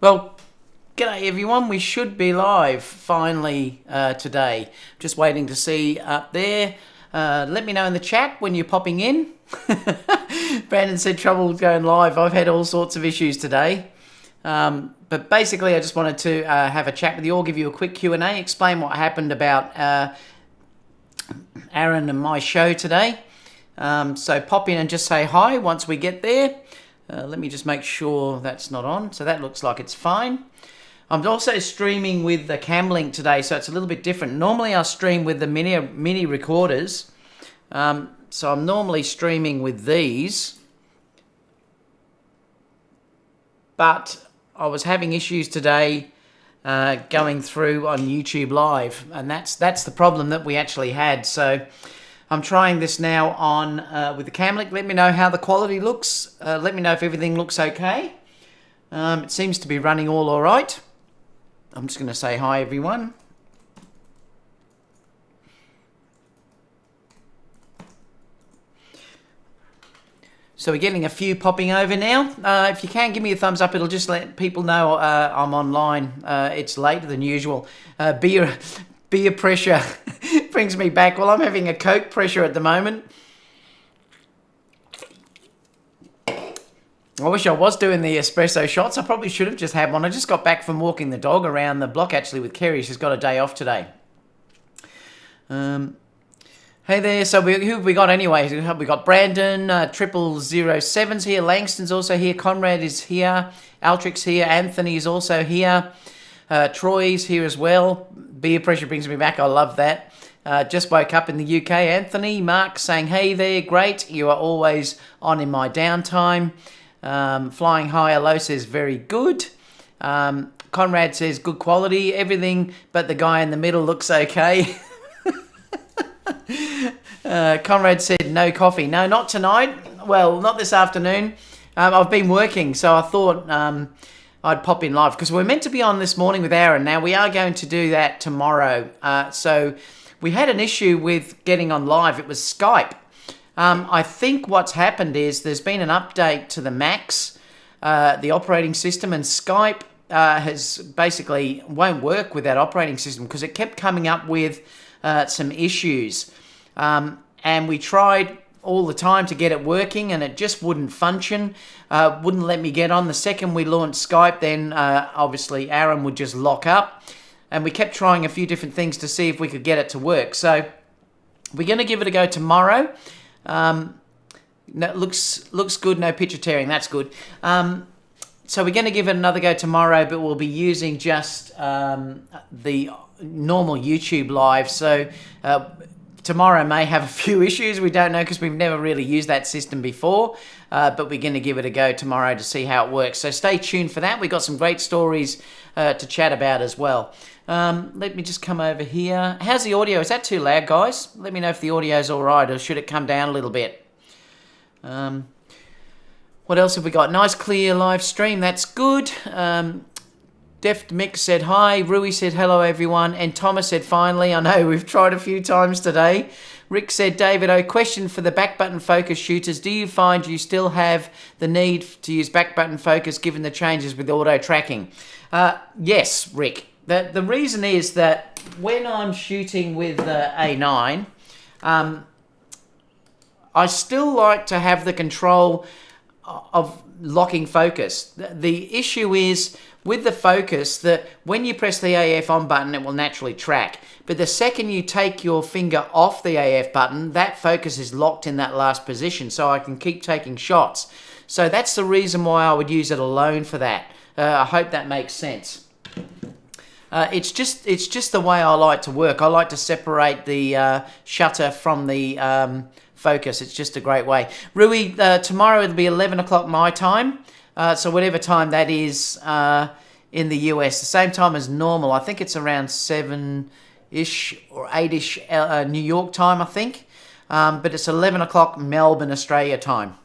Well, g'day everyone. We should be live finally today. Just waiting to see up there. Let me know in the chat when you're popping in. Brandon said trouble going live. I've had all sorts of issues today. But basically, I just wanted to have a chat with you all, give you a quick Q&A, explain what happened about Aaron and my show today. So pop in and just say hi once we get there. Let me just make sure that's not on. So that looks like it's fine. I'm also streaming with the Camlink today, so it's a little bit different. Normally I stream with the mini recorders. So I'm normally streaming with these. But I was having issues today going through on YouTube Live, and that's the problem that we actually had. So I'm trying this now on with the Camlink. Let me know how the quality looks. Let me know if everything looks okay. It seems to be running all right. I'm just going to say hi, everyone. So we're getting a few popping over now. If you can, give me a thumbs up. It'll just let people know I'm online. It's later than usual. Beer pressure brings me back. Well, I'm having a Coke pressure at the moment. I wish I was doing the espresso shots. I probably should have just had one. I just got back from walking the dog around the block, actually, with Kerry. She's got a day off today. Hey there. So who have we got anyway? We got Brandon, 0007's here. Langston's also here. Conrad is here. Altrix here. Anthony is also here. Troy's here as well. Beer pressure brings me back. I love that. Just woke up in the UK. Anthony, Mark saying, hey there, great. You are always on in my downtime. Flying high or low says very good. Conrad says good quality. Everything but the guy in the middle looks okay. Conrad said no coffee. No, not tonight. Well, not this afternoon. I've been working, so I thought I'd pop in live because we're meant to be on this morning with Aaron. Now, we are going to do that tomorrow. So we had an issue with getting on live. It was Skype. I think what's happened is there's been an update to the Macs, the operating system, and Skype has basically won't work with that operating system because it kept coming up with some issues. And we tried all the time to get it working and it just wouldn't function, wouldn't let me get on. The second we launched Skype, then obviously Aaron would just lock up. And we kept trying a few different things to see if we could get it to work. So we're going to give it a go tomorrow. No, looks good, no picture tearing, that's good. So we're going to give it another go tomorrow, but we'll be using just the normal YouTube Live. So tomorrow may have a few issues. We don't know because we've never really used that system before, but we're going to give it a go tomorrow to see how it works. So stay tuned for that. We've got some great stories to chat about as well. Let me just come over here. How's the audio? Is that too loud, guys? Let me know if the audio's all right, or should it come down a little bit? What else have we got? Nice clear live stream. That's good. Deft Mick said hi. Rui said hello, everyone. And Thomas said finally. I know we've tried a few times today. Rick said, David, question for the back button focus shooters. Do you find you still have the need to use back button focus given the changes with auto tracking? Yes, Rick. The reason is that when I'm shooting with the A9, I still like to have the control of locking focus. The issue is with the focus that when you press the AF on button, it will naturally track. But the second you take your finger off the AF button, that focus is locked in that last position, so I can keep taking shots. So that's the reason why I would use it alone for that. I hope that makes sense. It's just the way I like to work. I like to separate the shutter from the focus. It's just a great way. Rui, tomorrow it'll be 11 o'clock my time. So whatever time that is in the US, the same time as normal. I think it's around 7-ish or 8-ish New York time, I think. But it's 11 o'clock Melbourne, Australia time.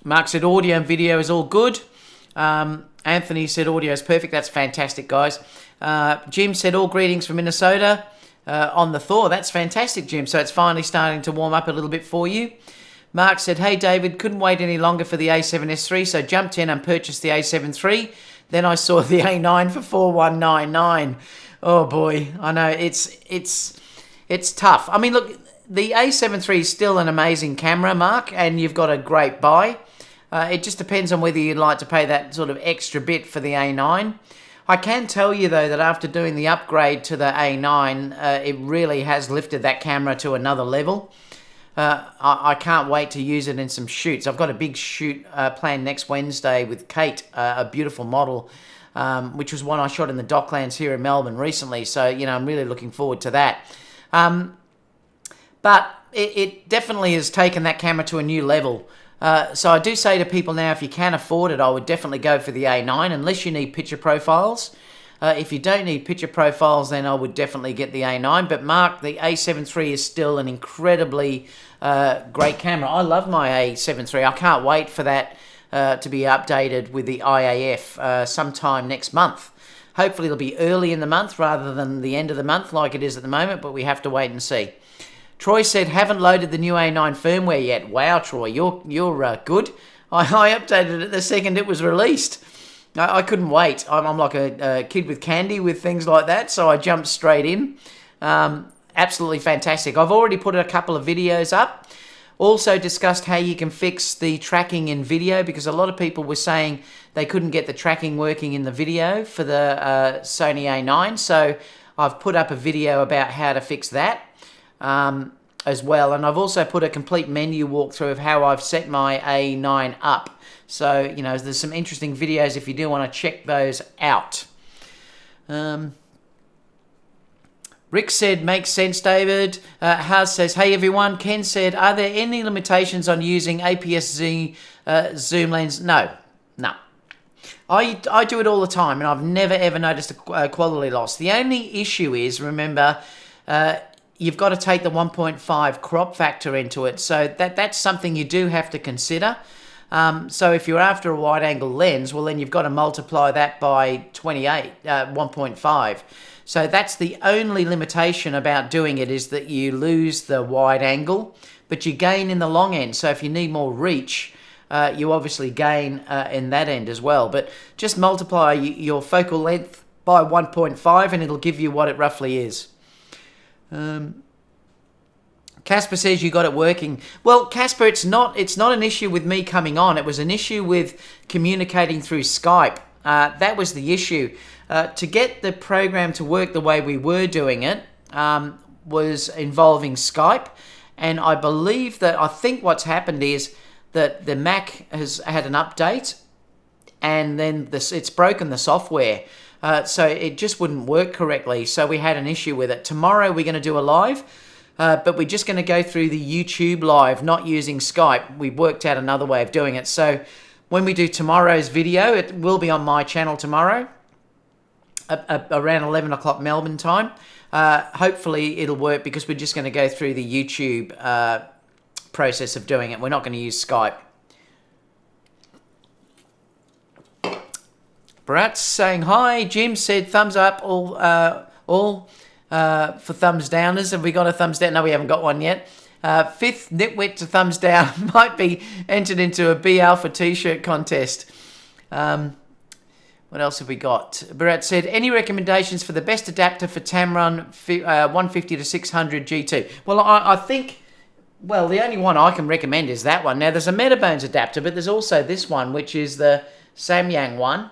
Mark said audio and video is all good. Anthony said audio is perfect. That's fantastic, guys. Jim said all greetings from Minnesota on the Thor. That's fantastic, Jim. So it's finally starting to warm up a little bit for you. Mark said, hey David, couldn't wait any longer for the A7S III, so jumped in and purchased the A7 III. Then I saw the A9 for 4199. Oh boy, I know, it's tough. I mean, look, the A7 III is still an amazing camera, Mark, and you've got a great buy. It just depends on whether you'd like to pay that sort of extra bit for the A9. I can tell you, though, that after doing the upgrade to the A9, it really has lifted that camera to another level. I can't wait to use it in some shoots. I've got a big shoot planned next Wednesday with Kate, a beautiful model, which was one I shot in the Docklands here in Melbourne recently. So, you know, I'm really looking forward to that. But it definitely has taken that camera to a new level. So I do say to people now, if you can afford it, I would definitely go for the A9, unless you need picture profiles. If you don't need picture profiles, then I would definitely get the A9. But Mark, the A7 III is still an incredibly great camera. I love my A7 III. I can't wait for that to be updated with the IAF sometime next month. Hopefully it'll be early in the month rather than the end of the month like it is at the moment, but we have to wait and see. Troy said, haven't loaded the new A9 firmware yet. Wow, Troy, you're good. I updated it the second it was released. I couldn't wait. I'm like a kid with candy with things like that, so I jumped straight in. Absolutely fantastic. I've already put a couple of videos up. Also discussed how you can fix the tracking in video, because a lot of people were saying they couldn't get the tracking working in the video for the Sony A9. So I've put up a video about how to fix that. As well, and I've also put a complete menu walkthrough of how I've set my A9 up. So, you know, there's some interesting videos if you do want to check those out. Rick said, makes sense, David. Haas says, hey everyone. Ken said, are there any limitations on using APS-C zoom lens? No. I do it all the time, and I've never ever noticed a quality loss. The only issue is, remember, you've got to take the 1.5 crop factor into it. So that's something you do have to consider. So if you're after a wide angle lens, well then you've got to multiply that by 1.5. So that's the only limitation about doing it, is that you lose the wide angle, but you gain in the long end. So if you need more reach, you obviously gain in that end as well. But just multiply your focal length by 1.5 and it'll give you what it roughly is. Casper says you got it working. Well, Casper, it's not an issue with me coming on. It was an issue with communicating through Skype. That was the issue. To get the program to work the way we were doing it was involving Skype. And I think what's happened is that the Mac has had an update, and then it's broken the software. So it just wouldn't work correctly. So we had an issue with it. Tomorrow we're going to do a live, but we're just going to go through the YouTube live, not using Skype. We worked out another way of doing it. So when we do tomorrow's video, it will be on my channel tomorrow, around 11 o'clock Melbourne time. Hopefully it'll work, because we're just going to go through the YouTube process of doing it. We're not going to use Skype. Brat's saying hi. Jim said thumbs up, all for thumbs downers. Have we got a thumbs down? No, we haven't got one yet. Fifth nitwit to thumbs down might be entered into a B Alpha t-shirt contest. What else have we got? Bharat said, any recommendations for the best adapter for Tamron 150 to 600 G2? Well, I think, well, the only one I can recommend is that one. Now, there's a Metabones adapter, but there's also this one, which is the Samyang one.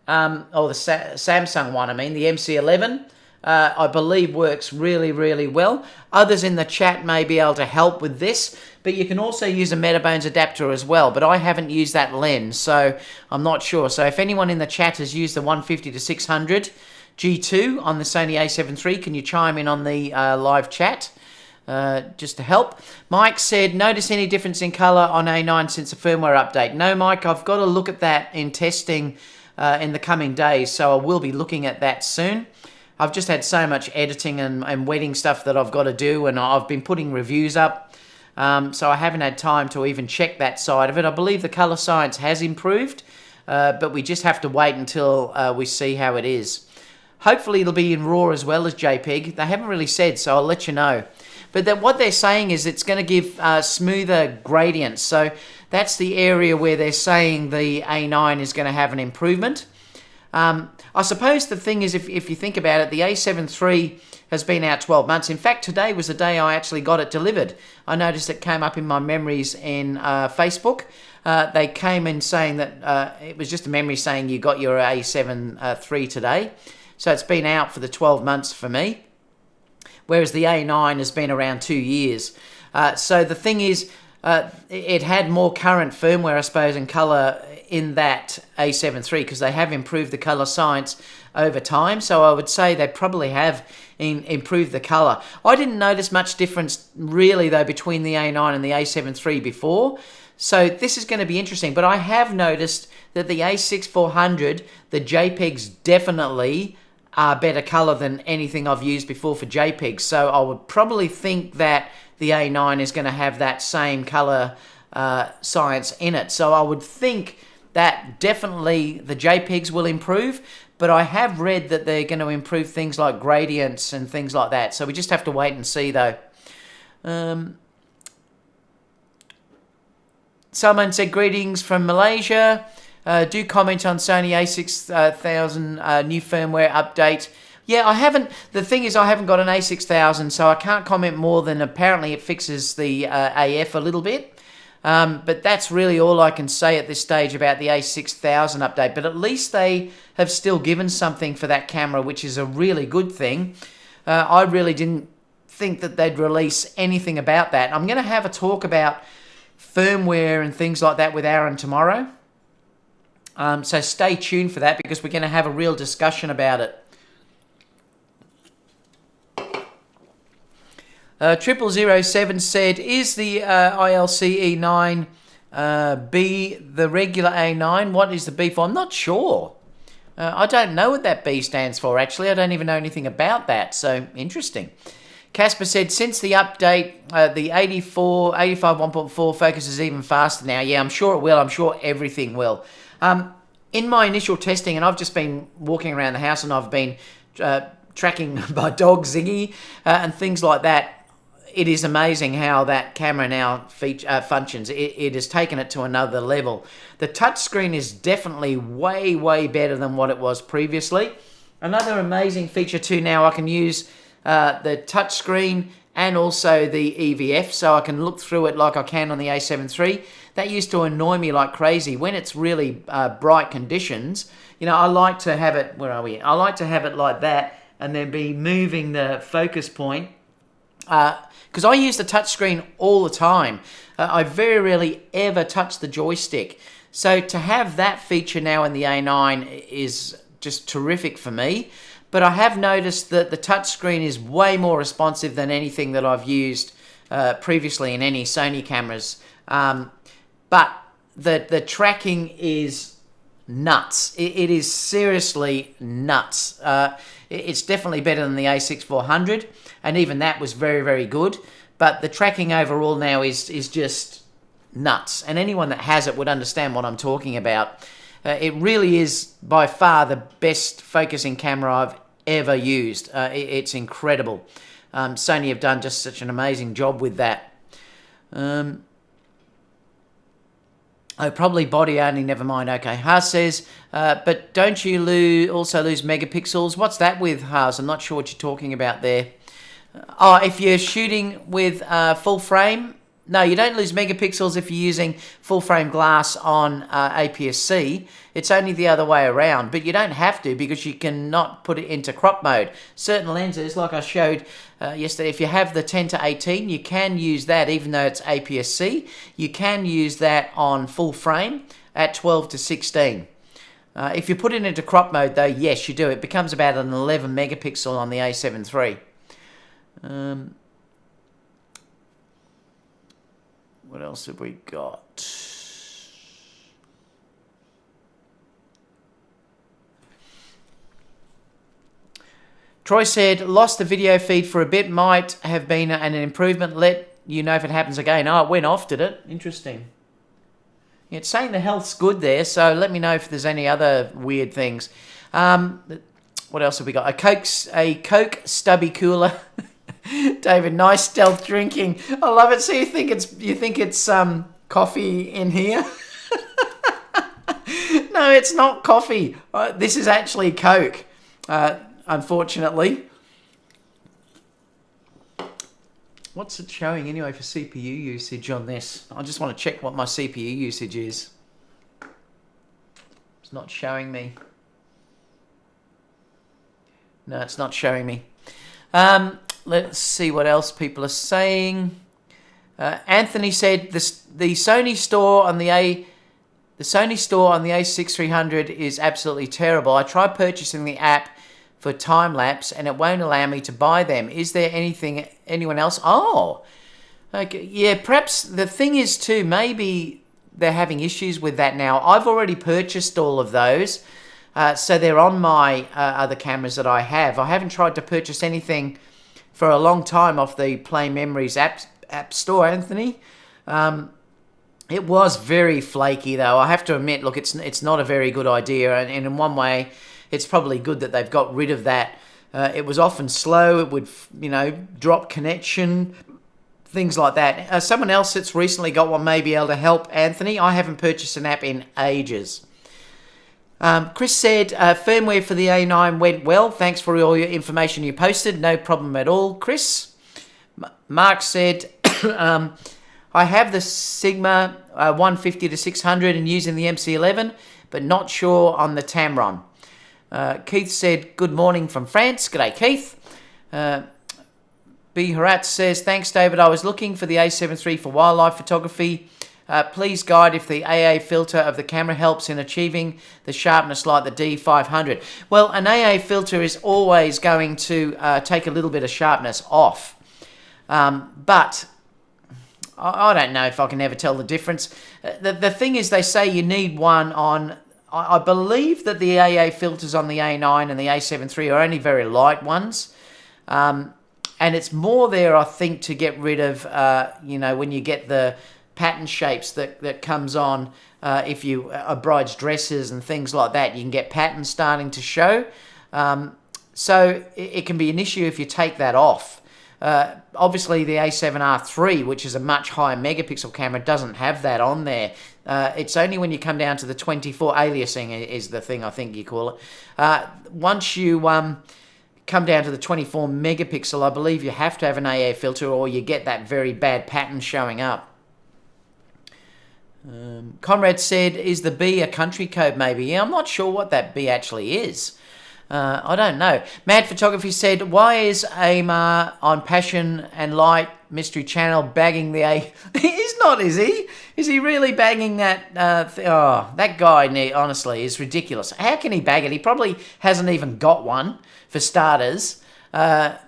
Or the Samsung one, I mean, the MC11, I believe works really, really well. Others in the chat may be able to help with this, but you can also use a Metabones adapter as well, but I haven't used that lens, so I'm not sure. So if anyone in the chat has used the 150 to 600 G2 on the Sony A7 III, can you chime in on the live chat? Just to help. Mike said, notice any difference in color on A9 since the firmware update? No, Mike, I've got to look at that in testing in the coming days, so I will be looking at that soon. I've just had so much editing and wedding stuff that I've got to do, and I've been putting reviews up, so I haven't had time to even check that side of it. I believe the color science has improved, but we just have to wait until we see how it is. Hopefully it'll be in RAW as well as JPEG. They haven't really said, so I'll let you know. But what they're saying is it's going to give smoother gradients. So that's the area where they're saying the A9 is going to have an improvement. I suppose the thing is, if you think about it, the A7 III has been out 12 months. In fact, today was the day I actually got it delivered. I noticed it came up in my memories in Facebook. They came in saying that it was just a memory saying you got your A7 III today. So it's been out for the 12 months for me, whereas the A9 has been around 2 years. So the thing is, it had more current firmware, I suppose, and colour in that A7 III, because they have improved the colour science over time. So I would say they probably have improved the colour. I didn't notice much difference really though between the A9 and the A7 III before. So this is going to be interesting. But I have noticed that the A6400, the JPEGs definitely are better colour than anything I've used before for JPEGs. So I would probably think that the A9 is going to have that same colour science in it. So I would think that definitely the JPEGs will improve, but I have read that they're going to improve things like gradients and things like that. So we just have to wait and see though. Someone said, greetings from Malaysia. Do comment on Sony A6000 new firmware update. Yeah, I haven't. The thing is, I haven't got an A6000, so I can't comment more than apparently it fixes the AF a little bit. But that's really all I can say at this stage about the A6000 update. But at least they have still given something for that camera, which is a really good thing. I really didn't think that they'd release anything about that. I'm going to have a talk about firmware and things like that with Aaron tomorrow. So stay tuned for that, because we're going to have a real discussion about it. 0007 said, is the ILC E9 B the regular A9? What is the B for? I'm not sure. I don't know what that B stands for, actually. I don't even know anything about that. So, interesting. Casper said, since the update, the 85 1.4 focuses even faster now. Yeah, I'm sure it will. I'm sure everything will. In my initial testing, and I've just been walking around the house and I've been tracking my dog Ziggy and things like that, it is amazing how that camera now functions. It has taken it to another level. The touchscreen is definitely way, way better than what it was previously. Another amazing feature too, now I can use the touchscreen and also the EVF, so I can look through it like I can on the A7 III. That used to annoy me like crazy. When it's really bright conditions, you know, I like to have it, where are we? I like to have it like that and then be moving the focus point. Because I use the touchscreen all the time. I very rarely ever touch the joystick. So to have that feature now in the A9 is just terrific for me. But I have noticed that the touchscreen is way more responsive than anything that I've used previously in any Sony cameras. But the tracking is nuts. It is seriously nuts. It's definitely better than the A6400, and even that was very, very good. But the tracking overall now is just nuts. And anyone that has it would understand what I'm talking about. It really is by far the best focusing camera I've ever used. It's incredible. Sony have done just such an amazing job with that. Oh, probably body only, never mind. Okay, Haas says, but don't you also lose megapixels? What's that with, Haas? I'm not sure what you're talking about there. Oh, if you're shooting with full frame, no, you don't lose megapixels if you're using full frame glass on APS-C. It's only the other way around, but you don't have to, because you cannot put it into crop mode. Certain lenses, like I showed yesterday, if you have the 10 to 18, you can use that even though it's APS-C. You can use that on full frame at 12 to 16. If you put it into crop mode though, yes, you do. It becomes about an 11 megapixel on the A7 III. What else have we got? Troy said, lost the video feed for a bit. Might have been an improvement. Let you know if it happens again. Oh, it went off, did it? Interesting. Yeah, it's saying the health's good there, so let me know if there's any other weird things. What else have we got? A Coke stubby cooler. David, nice stealth drinking. I love it. So you think it's coffee in here? No, it's not coffee. This is actually Coke, unfortunately. What's it showing anyway for CPU usage on this? I just want to check what my CPU usage is. It's not showing me. No, it's not showing me. Let's see what else people are saying. Anthony said the Sony store on the A6300 is absolutely terrible. I tried purchasing the app for time lapse and it won't allow me to buy them. Is there anyone else? Oh, okay. Yeah, perhaps the thing is too, maybe they're having issues with that now. I've already purchased all of those. So they're on my other cameras that I have. I haven't tried to purchase anything for a long time off the Play Memories app store, Anthony. It was very flaky, though. I have to admit, look, it's not a very good idea. And in one way, it's probably good that they've got rid of that. It was often slow. It would, drop connection, things like that. Someone else that's recently got one may be able to help, Anthony. I haven't purchased an app in ages. Chris said, firmware for the A9 went well. Thanks for all your information you posted. No problem at all, Chris. Mark said, I have the Sigma 150 to 600 and using the MC11, but not sure on the Tamron. Keith said, good morning from France. G'day, Keith. B. Harat says, thanks, David. I was looking for the A7 III for wildlife photography. Please guide if the AA filter of the camera helps in achieving the sharpness like the D500. Well, an AA filter is always going to take a little bit of sharpness off. But I don't know if I can ever tell the difference. The thing is, they say you need one on... I believe that the AA filters on the A9 and the A7 III are only very light ones. And it's more there, I think, to get rid of, when you get the pattern shapes that comes on. If you bride's dresses and things like that, you can get patterns starting to show. So it can be an issue if you take that off. Obviously, the A7R III, which is a much higher megapixel camera, doesn't have that on there. It's only when you come down to the 24, aliasing is the thing I think you call it. Once you come down to the 24 megapixel, I believe you have to have an AA filter or you get that very bad pattern showing up. Conrad said, is the B a country code maybe? Yeah, I'm not sure what that B actually is. I don't know. Mad Photography said, why is Amar on Passion and Light Mystery Channel bagging the A... He's not, is he? Is he really bagging that? That guy, honestly, is ridiculous. How can he bag it? He probably hasn't even got one, for starters. I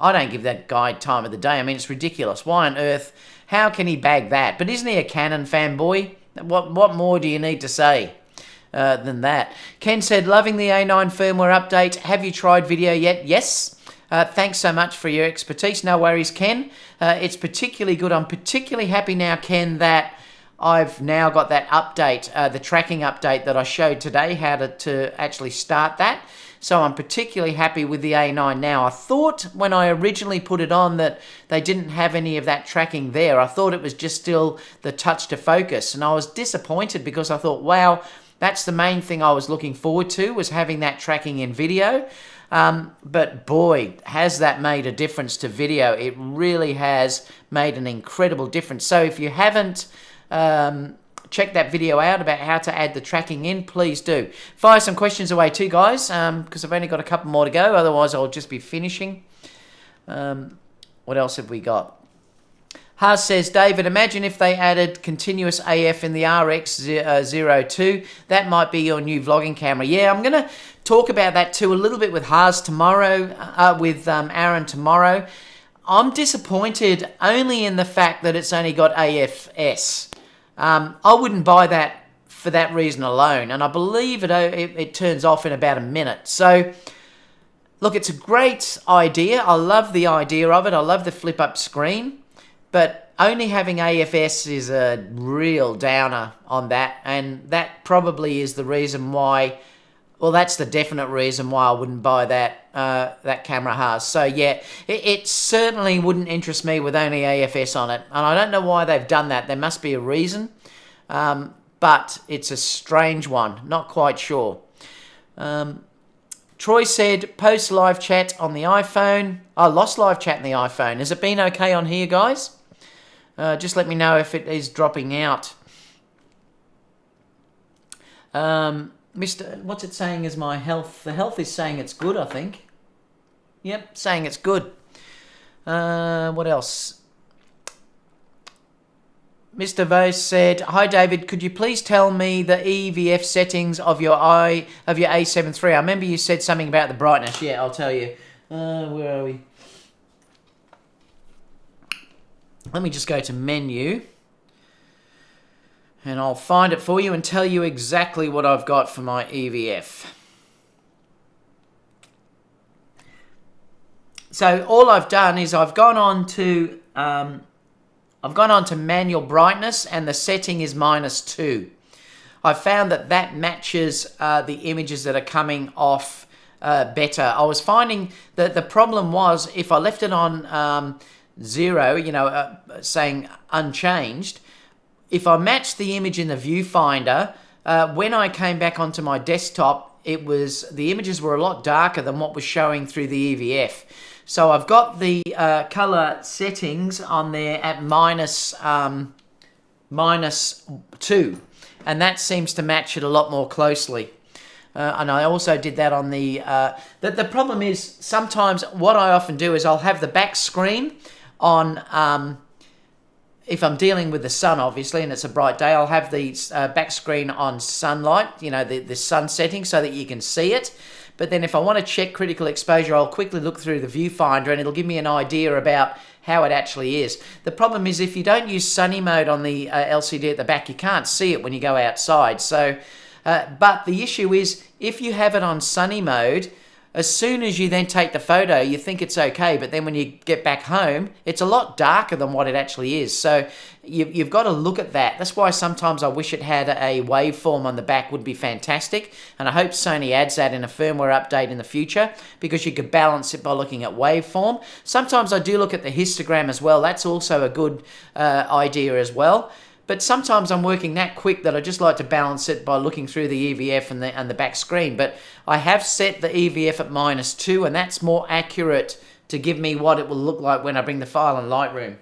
don't give that guy time of the day. I mean, it's ridiculous. Why on earth? How can he bag that? But isn't he a Canon fanboy? What more do you need to say than that? Ken said, loving the A9 firmware update. Have you tried video yet? Yes. Thanks so much for your expertise. No worries, Ken. It's particularly good. I'm particularly happy now, Ken, that I've now got that update, the tracking update that I showed today, how to actually start that. So I'm particularly happy with the A9 now. I thought when I originally put it on that they didn't have any of that tracking there. I thought it was just still the touch to focus. And I was disappointed because I thought, wow, that's the main thing I was looking forward to, was having that tracking in video. But boy, has that made a difference to video. It really has made an incredible difference. So if you haven't check that video out about how to add the tracking in, please do. Fire some questions away too, guys, because I've only got a couple more to go. Otherwise, I'll just be finishing. What else have we got? Haas says, David, imagine if they added continuous AF in the RX02. That might be your new vlogging camera. Yeah, I'm going to talk about that too a little bit with Haas tomorrow, with Aaron tomorrow. I'm disappointed only in the fact that it's only got AFS. I wouldn't buy that for that reason alone, and I believe it turns off in about a minute. So, look, it's a great idea. I love the idea of it. I love the flip-up screen, but only having AFS is a real downer on that, and that probably is the reason why Well, that's the definite reason why I wouldn't buy that camera has. So yeah, it certainly wouldn't interest me with only AFS on it, and I don't know why they've done that. There must be a reason, but it's a strange one. Not quite sure. Troy said, post live chat on the iPhone. I lost live chat on the iPhone. Has it been okay on here, guys? Just let me know if it is dropping out. What's it saying is my health? The health is saying it's good, I think. Yep, saying it's good. What else? Mr. Vose said, "Hi David, could you please tell me the EVF settings of your A7 III? I remember you said something about the brightness." Yeah, I'll tell you. Where are we? Let me just go to menu. And I'll find it for you and tell you exactly what I've got for my EVF. So all I've done is I've gone on to manual brightness, and the setting is -2. I've found that matches the images that are coming off better. I was finding that the problem was if I left it on 0, saying unchanged. If I matched the image in the viewfinder, when I came back onto my desktop, the images were a lot darker than what was showing through the EVF. So I've got the color settings on there at -2, and that seems to match it a lot more closely. And I also did that on the problem is sometimes what I often do is I'll have the back screen on. If I'm dealing with the sun, obviously, and it's a bright day, I'll have the back screen on sunlight, the sun setting, so that you can see it. But then if I want to check critical exposure, I'll quickly look through the viewfinder and it'll give me an idea about how it actually is. The problem is if you don't use sunny mode on the LCD at the back, you can't see it when you go outside. So, but the issue is if you have it on sunny mode, as soon as you then take the photo, you think it's okay, but then when you get back home, it's a lot darker than what it actually is. So you've got to look at that. That's why sometimes I wish it had a waveform on the back, would be fantastic. And I hope Sony adds that in a firmware update in the future, because you could balance it by looking at waveform. Sometimes I do look at the histogram as well. That's also a good idea as well. But sometimes I'm working that quick that I just like to balance it by looking through the EVF and the back screen. But I have set the EVF at -2, and that's more accurate to give me what it will look like when I bring the file in Lightroom.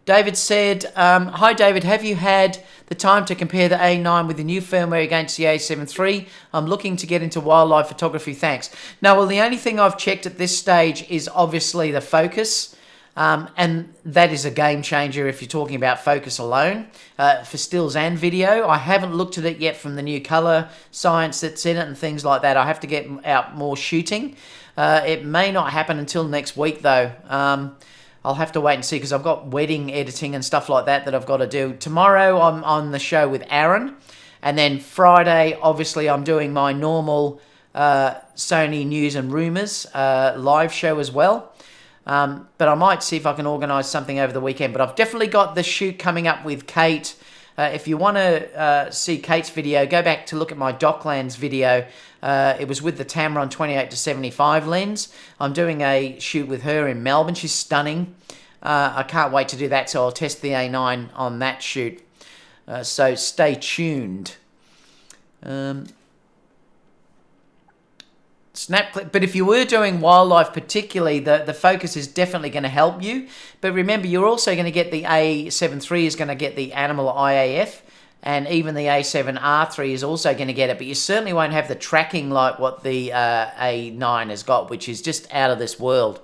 David said, "Hi David, have you had the time to compare the A9 with the new firmware against the A7 III? I'm looking to get into wildlife photography, thanks." No, well, the only thing I've checked at this stage is obviously the focus. And that is a game changer if you're talking about focus alone for stills and video. I haven't looked at it yet from the new color science that's in it and things like that. I have to get out more shooting. It may not happen until next week though. I'll have to wait and see because I've got wedding editing and stuff like that I've got to do. Tomorrow I'm on the show with Aaron, and then Friday obviously I'm doing my normal Sony News and Rumours live show as well. But I might see if I can organise something over the weekend. But I've definitely got the shoot coming up with Kate. If you want to see Kate's video, go back to look at my Docklands video. It was with the Tamron 28-75 lens. I'm doing a shoot with her in Melbourne. She's stunning. I can't wait to do that, so I'll test the A9 on that shoot. So stay tuned. Snap clip. But if you were doing wildlife particularly, the focus is definitely going to help you. But remember, you're also going to get the A7 III is going to get the animal IAF, and even the A7R3 is also going to get it. But you certainly won't have the tracking like what the A9 has got, which is just out of this world.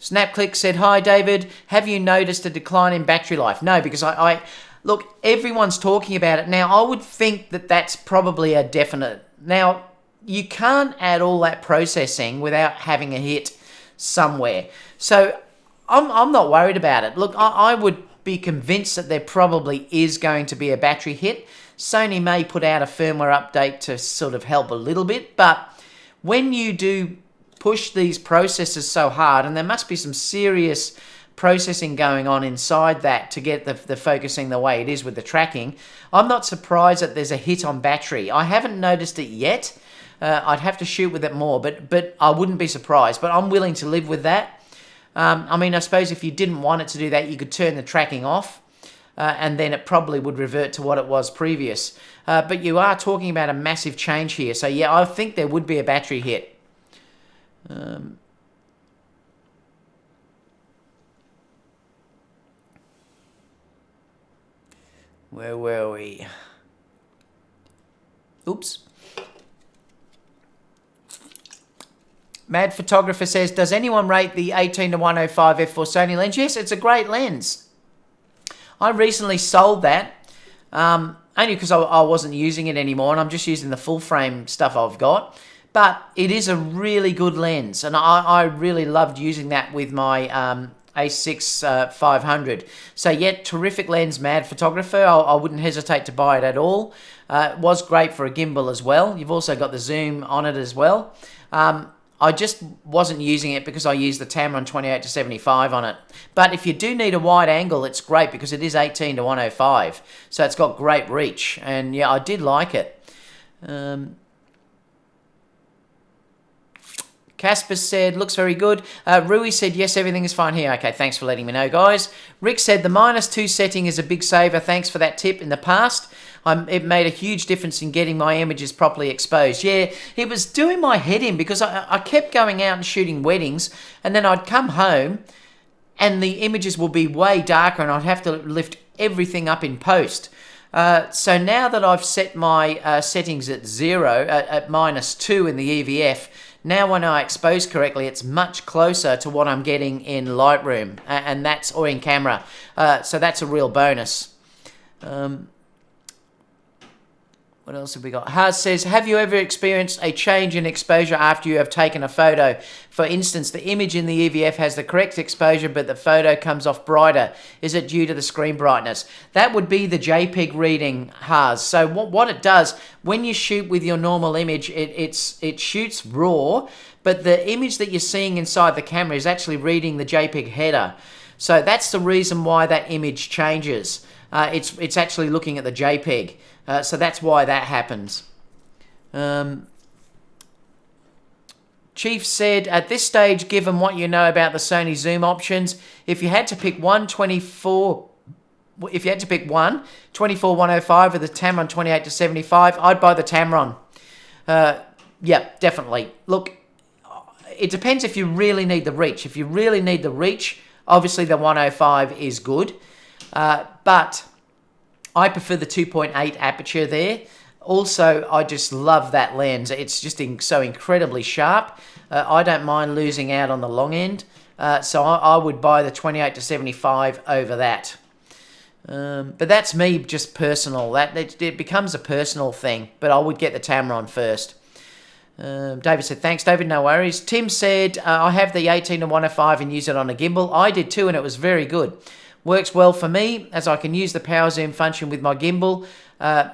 Snapclick said, "Hi David, have you noticed a decline in battery life?" No, because I look, everyone's talking about it now. I would think that that's probably a definite. Now, you can't add all that processing without having a hit somewhere. So I'm not worried about it. Look, I would be convinced that there probably is going to be a battery hit. Sony may put out a firmware update to sort of help a little bit, but when you do push these processors so hard, and there must be some serious processing going on inside that to get the focusing the way it is with the tracking. I'm not surprised that there's a hit on battery. I haven't noticed it yet. I'd have to shoot with it more, but I wouldn't be surprised. But I'm willing to live with that. I mean, I suppose if you didn't want it to do that, you could turn the tracking off, and then it probably would revert to what it was previous. But you are talking about a massive change here. So yeah, I think there would be a battery hit. Where were we? Oops. Mad Photographer says, does anyone rate the 18-105 f4 Sony lens? Yes, it's a great lens. I recently sold that, only because I wasn't using it anymore, and I'm just using the full frame stuff I've got. But it is a really good lens, and I really loved using that with my A6 500. So yeah, terrific lens, Mad Photographer. I wouldn't hesitate to buy it at all. It was great for a gimbal as well. You've also got the zoom on it as well. I just wasn't using it because I used the Tamron 28-75 on it. But if you do need a wide angle, it's great because it is 18-105. So it's got great reach. And yeah, I did like it. Casper said, looks very good. Rui said, yes, everything is fine here. Okay, thanks for letting me know, guys. Rick said, the -2 setting is a big saver. Thanks for that tip in the past. It made a huge difference in getting my images properly exposed. Yeah, it was doing my head in because I kept going out and shooting weddings, and then I'd come home and the images would be way darker and I'd have to lift everything up in post. So now that I've set my settings at 0, at -2 in the EVF, now when I expose correctly, it's much closer to what I'm getting in Lightroom, or in camera. So that's a real bonus. What else have we got? Haas says, have you ever experienced a change in exposure after you have taken a photo? For instance, the image in the EVF has the correct exposure, but the photo comes off brighter. Is it due to the screen brightness? That would be the JPEG reading, Haas. So what it does, when you shoot with your normal image, it shoots raw, but the image that you're seeing inside the camera is actually reading the JPEG header. So that's the reason why that image changes. It's actually looking at the JPEG. So that's why that happens. Chief said, at this stage, given what you know about the Sony zoom options, if you had to pick one 24-105 with the Tamron 28-75, I'd buy the Tamron. Yeah, definitely. Look, it depends if you really need the reach. If you really need the reach, obviously the 105 is good. But I prefer the 2.8 aperture there. Also, I just love that lens. It's just so incredibly sharp. I don't mind losing out on the long end. So I would buy the 28-75 over that. But that's me, just personal. It becomes a personal thing. But I would get the Tamron first. David said, thanks, David, no worries. Tim said, I have the 18-105 and use it on a gimbal. I did too, and it was very good. Works well for me, as I can use the power zoom function with my gimbal.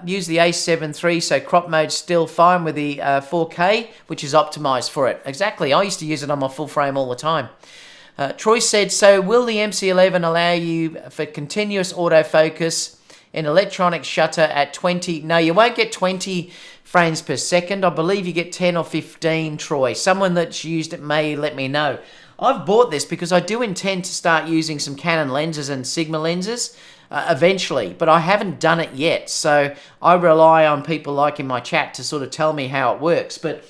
Use the A7 III, so crop mode's still fine with the 4K, which is optimized for it. Exactly, I used to use it on my full frame all the time. Troy said, so will the MC11 allow you for continuous autofocus in electronic shutter at 20? No, you won't get 20 frames per second. I believe you get 10 or 15, Troy. Someone that's used it may let me know. I've bought this because I do intend to start using some Canon lenses and Sigma lenses eventually, but I haven't done it yet. So I rely on people like in my chat to sort of tell me how it works. But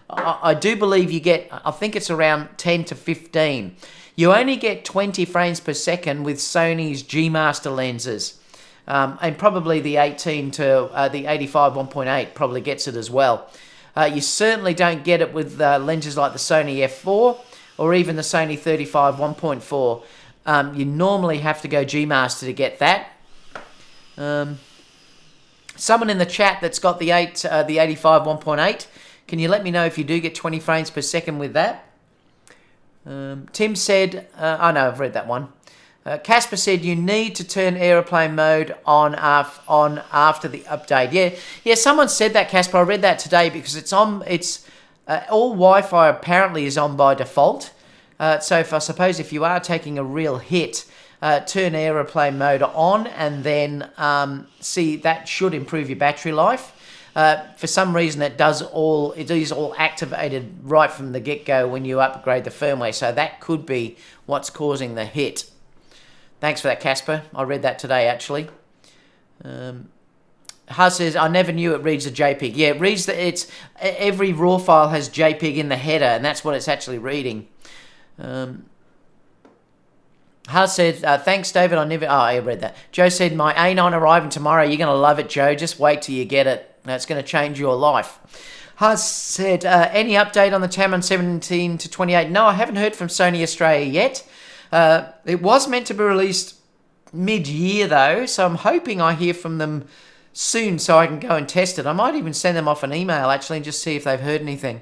I do believe you get, I think it's around 10 to 15. You only get 20 frames per second with Sony's G Master lenses. And probably the 18 to the 85 1.8 probably gets it as well. You certainly don't get it with lenses like the Sony f4 or even the Sony 35 1.4. You normally have to go G Master to get that. Someone in the chat that's got the 85 1.8, can you let me know if you do get 20 frames per second with that? Tim said, oh no, I've read that one. Casper said you need to turn aeroplane mode on after the update. Yeah. Someone said that, Casper. I read that today because it's on. All Wi-Fi apparently is on by default. So I suppose if you are taking a real hit, turn aeroplane mode on, and then see, that should improve your battery life. For some reason, it is all activated right from the get-go when you upgrade the firmware. So that could be what's causing the hit. Thanks for that, Casper. I read that today, actually. Huz says, I never knew it reads a JPEG. Yeah, it reads every RAW file has JPEG in the header, and that's what it's actually reading. Huz said, thanks, David. I read that. Joe said, my A9 arriving tomorrow. You're going to love it, Joe. Just wait till you get it. It's going to change your life. Huz said, any update on the Tamron 17 to 28? No, I haven't heard from Sony Australia yet. It was meant to be released mid-year, though, so I'm hoping I hear from them soon so I can go and test it. I might even send them off an email, actually, and just see if they've heard anything.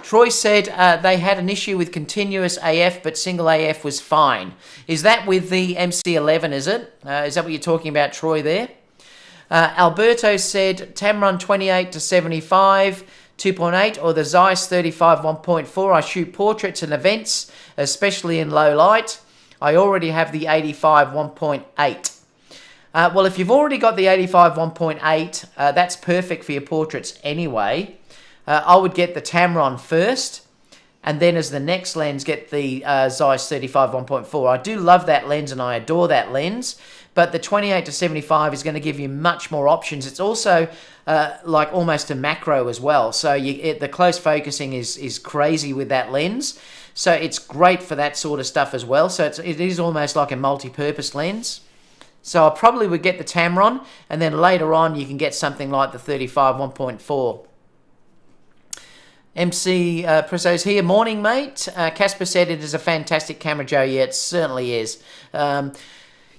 Troy said they had an issue with continuous AF, but single AF was fine. Is that with the MC11, is it? Is that what you're talking about, Troy, there? Alberto said Tamron 28 to 75, 2.8, or the Zeiss 35 1.4. I shoot portraits and events, especially in low light. I already have the 85 1.8. Well, if you've already got the 85 1.8, that's perfect for your portraits anyway. I would get the Tamron first, and then as the next lens, get the Zeiss 35 1.4. I do love that lens, and I adore that lens, but the 28 to 75 is going to give you much more options. It's also like almost a macro as well, so the close focusing is crazy with that lens, so it's great for that sort of stuff as well. So it is almost like a multi-purpose lens. So I probably would get the Tamron, and then later on you can get something like the 35 1.4. MC Presso's here. Morning, mate. Casper said it is a fantastic camera, Joe. Yeah, it certainly is.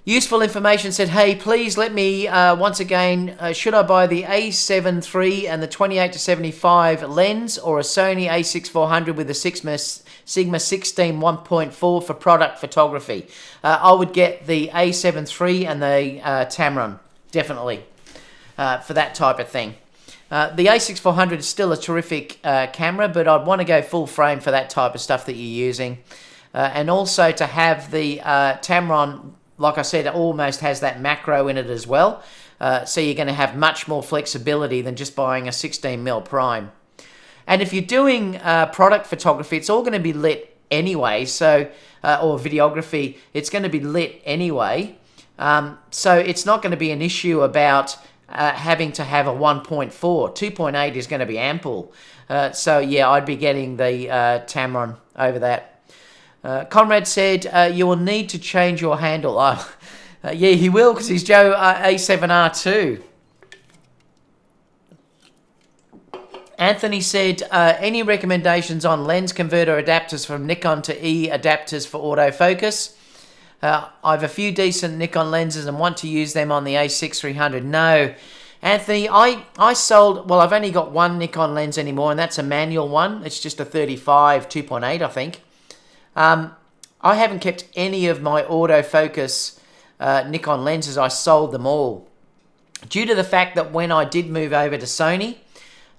Useful information said, hey, please let me, once again, should I buy the A7 III and the 28 to 75 lens, or a Sony A6400 with a Sigma 16 1.4 for product photography? I would get the A7 III and the Tamron, definitely, for that type of thing. The A6400 is still a terrific camera, but I'd want to go full frame for that type of stuff that you're using. And also to have the Tamron, like I said, it almost has that macro in it as well. So you're going to have much more flexibility than just buying a 16mm prime. And if you're doing product photography, it's all going to be lit anyway, so or videography, it's going to be lit anyway. So it's not going to be an issue about having to have a 1.4. 2.8 is going to be ample. So yeah, I'd be getting the Tamron over that. Conrad said, you will need to change your handle. Yeah, he will, because he's Joe A7R2. Anthony said, any recommendations on lens converter adapters from Nikon to E adapters for autofocus? I have a few decent Nikon lenses and want to use them on the A6300. No, Anthony, I sold, well, I've only got one Nikon lens anymore, and that's a manual one. It's just a 35 2.8, I think. I haven't kept any of my autofocus Nikon lenses. I sold them all. Due to the fact that when I did move over to Sony,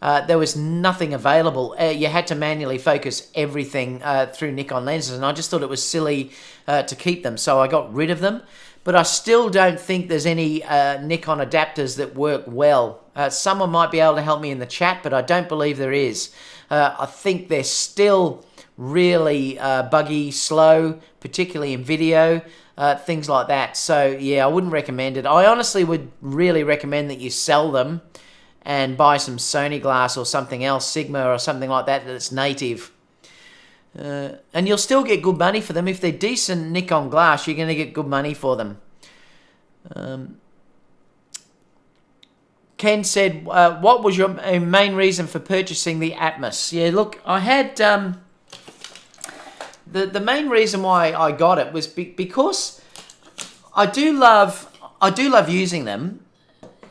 there was nothing available. You had to manually focus everything through Nikon lenses, and I just thought it was silly to keep them, so I got rid of them. But I still don't think there's any Nikon adapters that work well. Someone might be able to help me in the chat, but I don't believe there is. I think they're still really buggy, slow, particularly in video, things like that. So yeah, I wouldn't recommend it. I honestly would really recommend that you sell them and buy some Sony glass or something else, Sigma or something like that that's native. And you'll still get good money for them. If they're decent Nikon glass, you're going to get good money for them. Ken said, what was your main reason for purchasing the Atmos? Yeah, look, I had... The main reason why I got it was because I do love using them,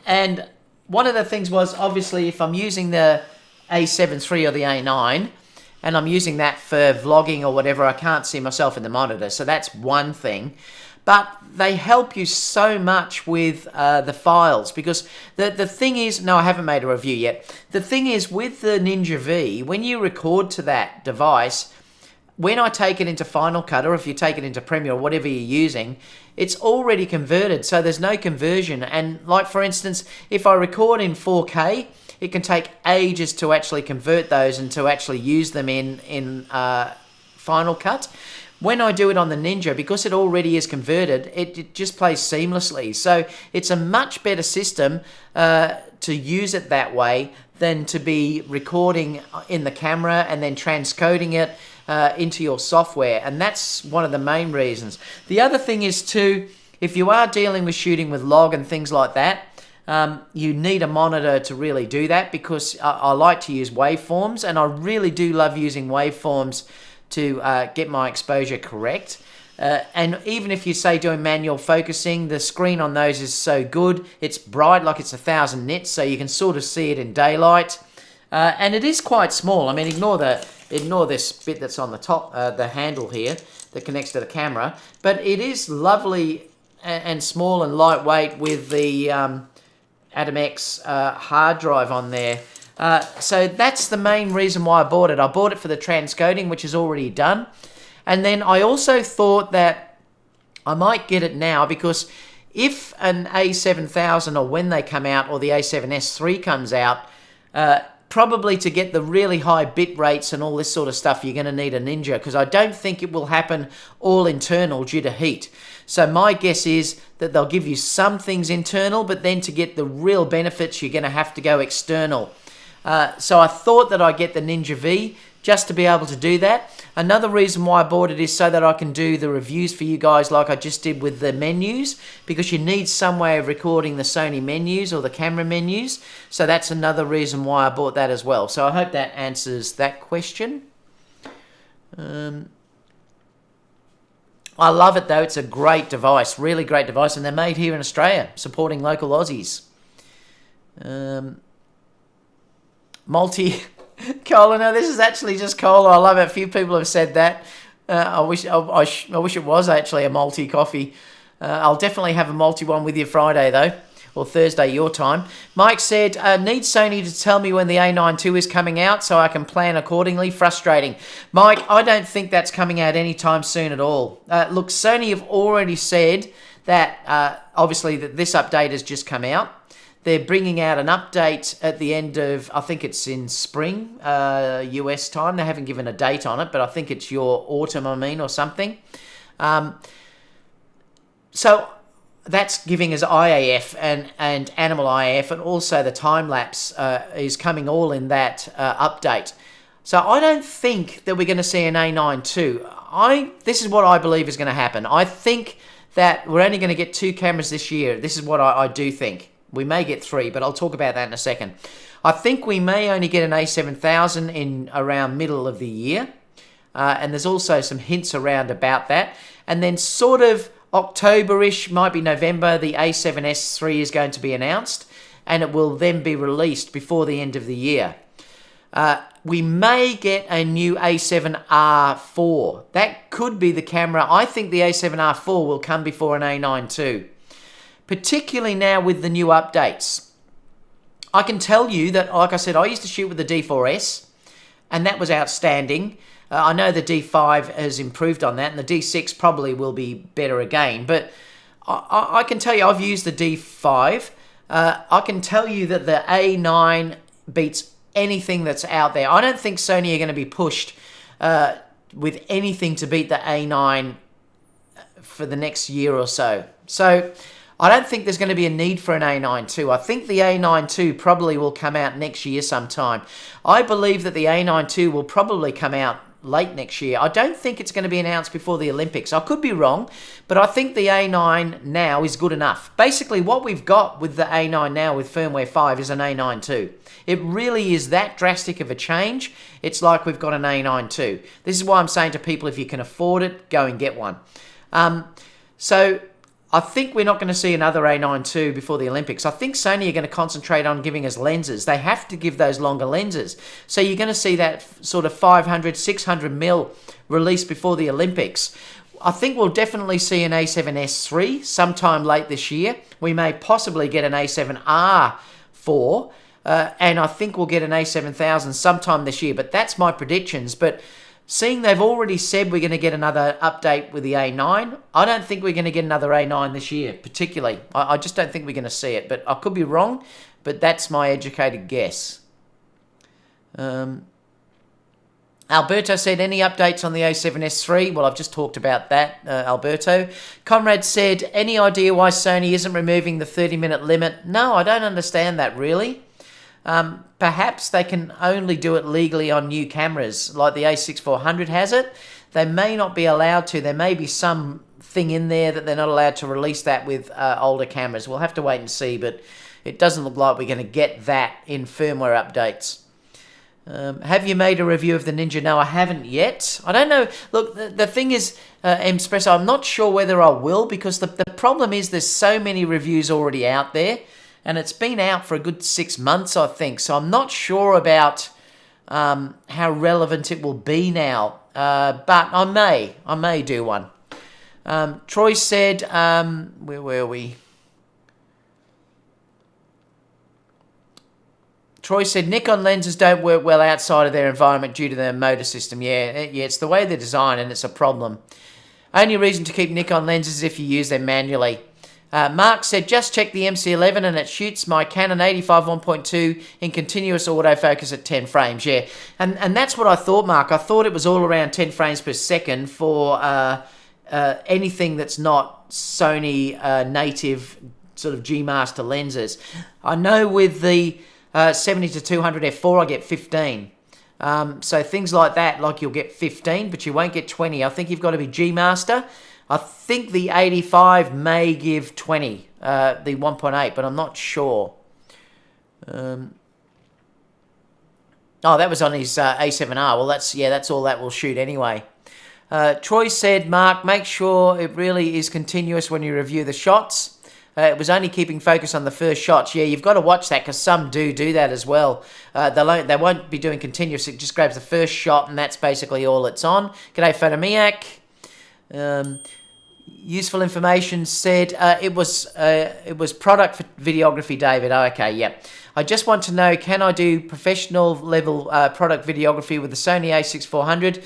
and one of the things was, obviously, if I'm using the A7 III or the A9 and I'm using that for vlogging or whatever, I can't see myself in the monitor, so that's one thing. But they help you so much with the files, because the thing is, no, I haven't made a review yet. The thing is, with the Ninja V, when you record to that device, when I take it into Final Cut, or if you take it into Premiere or whatever you're using, it's already converted, so there's no conversion. And like, for instance, if I record in 4K, it can take ages to actually convert those and to actually use them in Final Cut. When I do it on the Ninja, because it already is converted, it just plays seamlessly. So it's a much better system to use it that way than to be recording in the camera and then transcoding it into your software. And that's one of the main reasons. The other thing is too, if you are dealing with shooting with log and things like that, you need a monitor to really do that, because I like to use waveforms, and I really do love using waveforms to get my exposure correct. And even if you say doing manual focusing, the screen on those is so good. It's bright, like it's 1000 nits, so you can sort of see it in daylight. And it is quite small. I mean, ignore this bit that's on the top, the handle here that connects to the camera. But it is lovely and small and lightweight with the Atom X hard drive on there. So that's the main reason why I bought it. I bought it for the transcoding, which is already done. And then I also thought that I might get it now, because if an A7000, or when they come out, or the A7S III comes out, probably to get the really high bit rates and all this sort of stuff, you're going to need a Ninja, because I don't think it will happen all internal due to heat. So my guess is that they'll give you some things internal, but then to get the real benefits, you're going to have to go external. So I thought that I'd get the Ninja V just to be able to do that. Another reason why I bought it is so that I can do the reviews for you guys like I just did with the menus, because you need some way of recording the Sony menus or the camera menus. So that's another reason why I bought that as well. So I hope that answers that question. I love it though. It's a great device, really great device, and they're made here in Australia, supporting local Aussies. Cola, no, this is actually just cola. I love it. A few people have said that. I wish it was actually a multi coffee. I'll definitely have a multi one with you Friday though, or Thursday your time. Mike said, need Sony to tell me when the A9 II is coming out so I can plan accordingly. Frustrating. Mike, I don't think that's coming out anytime soon at all. Look, Sony have already said that obviously that this update has just come out. They're bringing out an update at the end of, I think it's in spring, US time. They haven't given a date on it, but I think it's your autumn, or something. So that's giving us IAF and animal IAF, and also the time-lapse is coming all in that update. So I don't think that we're going to see an A9 II. This is what I believe is going to happen. I think that we're only going to get 2 cameras this year. This is what I do think. We may get 3, but I'll talk about that in a second. I think we may only get an A7000 in around middle of the year. And there's also some hints around about that. And then sort of October-ish, might be November, the A7S III is going to be announced. And it will then be released before the end of the year. We may get a new A7R4. That could be the camera. I think the A7R4 will come before an A9 II. Particularly now with the new updates. I can tell you that, like I said, I used to shoot with the D4S, and that was outstanding. I know the D5 has improved on that, and the D6 probably will be better again. But I can tell you, I've used the D5. I can tell you that the A9 beats anything that's out there. I don't think Sony are going to be pushed with anything to beat the A9 for the next year or so. So I don't think there's going to be a need for an A9 II. I think the A9 II probably will come out next year sometime. I believe that the A9 II will probably come out late next year. I don't think it's going to be announced before the Olympics. I could be wrong, but I think the A9 now is good enough. Basically, what we've got with the A9 now with Firmware 5 is an A9 II. It really is that drastic of a change. It's like we've got an A9 II. This is why I'm saying to people, if you can afford it, go and get one. So I think we're not going to see another A9 II before the Olympics. I think Sony are going to concentrate on giving us lenses. They have to give those longer lenses. So you're going to see that sort of 500, 600 mil released before the Olympics. I think we'll definitely see an A7S III sometime late this year. We may possibly get an A7R4, and I think we'll get an A7000 sometime this year. But that's my predictions. But seeing they've already said we're going to get another update with the A9, I don't think we're going to get another A9 this year, particularly. I just don't think we're going to see it, but I could be wrong, but that's my educated guess. Alberto said, any updates on the A7S III? Well, I've just talked about that, Alberto. Conrad said, any idea why Sony isn't removing the 30-minute limit? No, I don't understand that, really. Perhaps they can only do it legally on new cameras, like the A6400 has it. They may not be allowed to. There may be some thing in there that they're not allowed to release that with older cameras. We'll have to wait and see, but it doesn't look like we're going to get that in firmware updates. Have you made a review of the Ninja? No, I haven't yet. I don't know. Look, the thing is, Espresso, I'm not sure whether I will, because the problem is there's so many reviews already out there, and it's been out for a good 6 months, I think. So I'm not sure about how relevant it will be now, but I may do one. Troy said, where were we? Troy said, Nikon lenses don't work well outside of their environment due to their motor system. Yeah, it's the way they're designed, and it's a problem. Only reason to keep Nikon lenses is if you use them manually. Mark said, just check the MC11 and it shoots my Canon 85 1.2 in continuous autofocus at 10 frames. Yeah, and that's what I thought, Mark. I thought it was all around 10 frames per second for anything that's not Sony native sort of G-Master lenses. I know with the 70-200 f4, I get 15. So things like that, like you'll get 15, but you won't get 20. I think you've got to be G-Master. I think the 85 may give 20, the 1.8, but I'm not sure. Oh, that was on his A7R. Well, that's all that will shoot anyway. Troy said, Mark, make sure it really is continuous when you review the shots. It was only keeping focus on the first shots. Yeah, you've got to watch that because some do that as well. They won't be doing continuous. It just grabs the first shot and that's basically all it's on. G'day, Photomiac. Useful information said it was product videography, David. Oh, okay, yeah. I just want to know, can I do professional level product videography with the Sony a6400?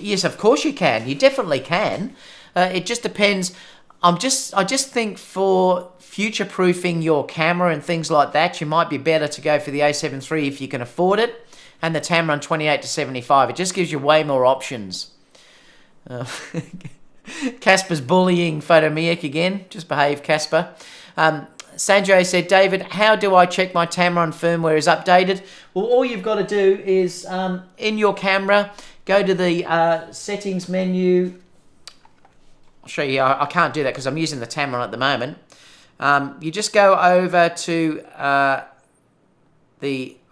Yes, of course you can. You definitely can. It just depends. I just think for future-proofing your camera and things like that, you might be better to go for the A7 III if you can afford it, and the Tamron 28-75. It just gives you way more options. Casper's bullying Photomiac again. Just behave, Casper. Sanjay said, David, how do I check my Tamron firmware is updated? Well, all you've got to do is, in your camera, go to the settings menu. I'll show you. I can't do that because I'm using the Tamron at the moment. You just go over to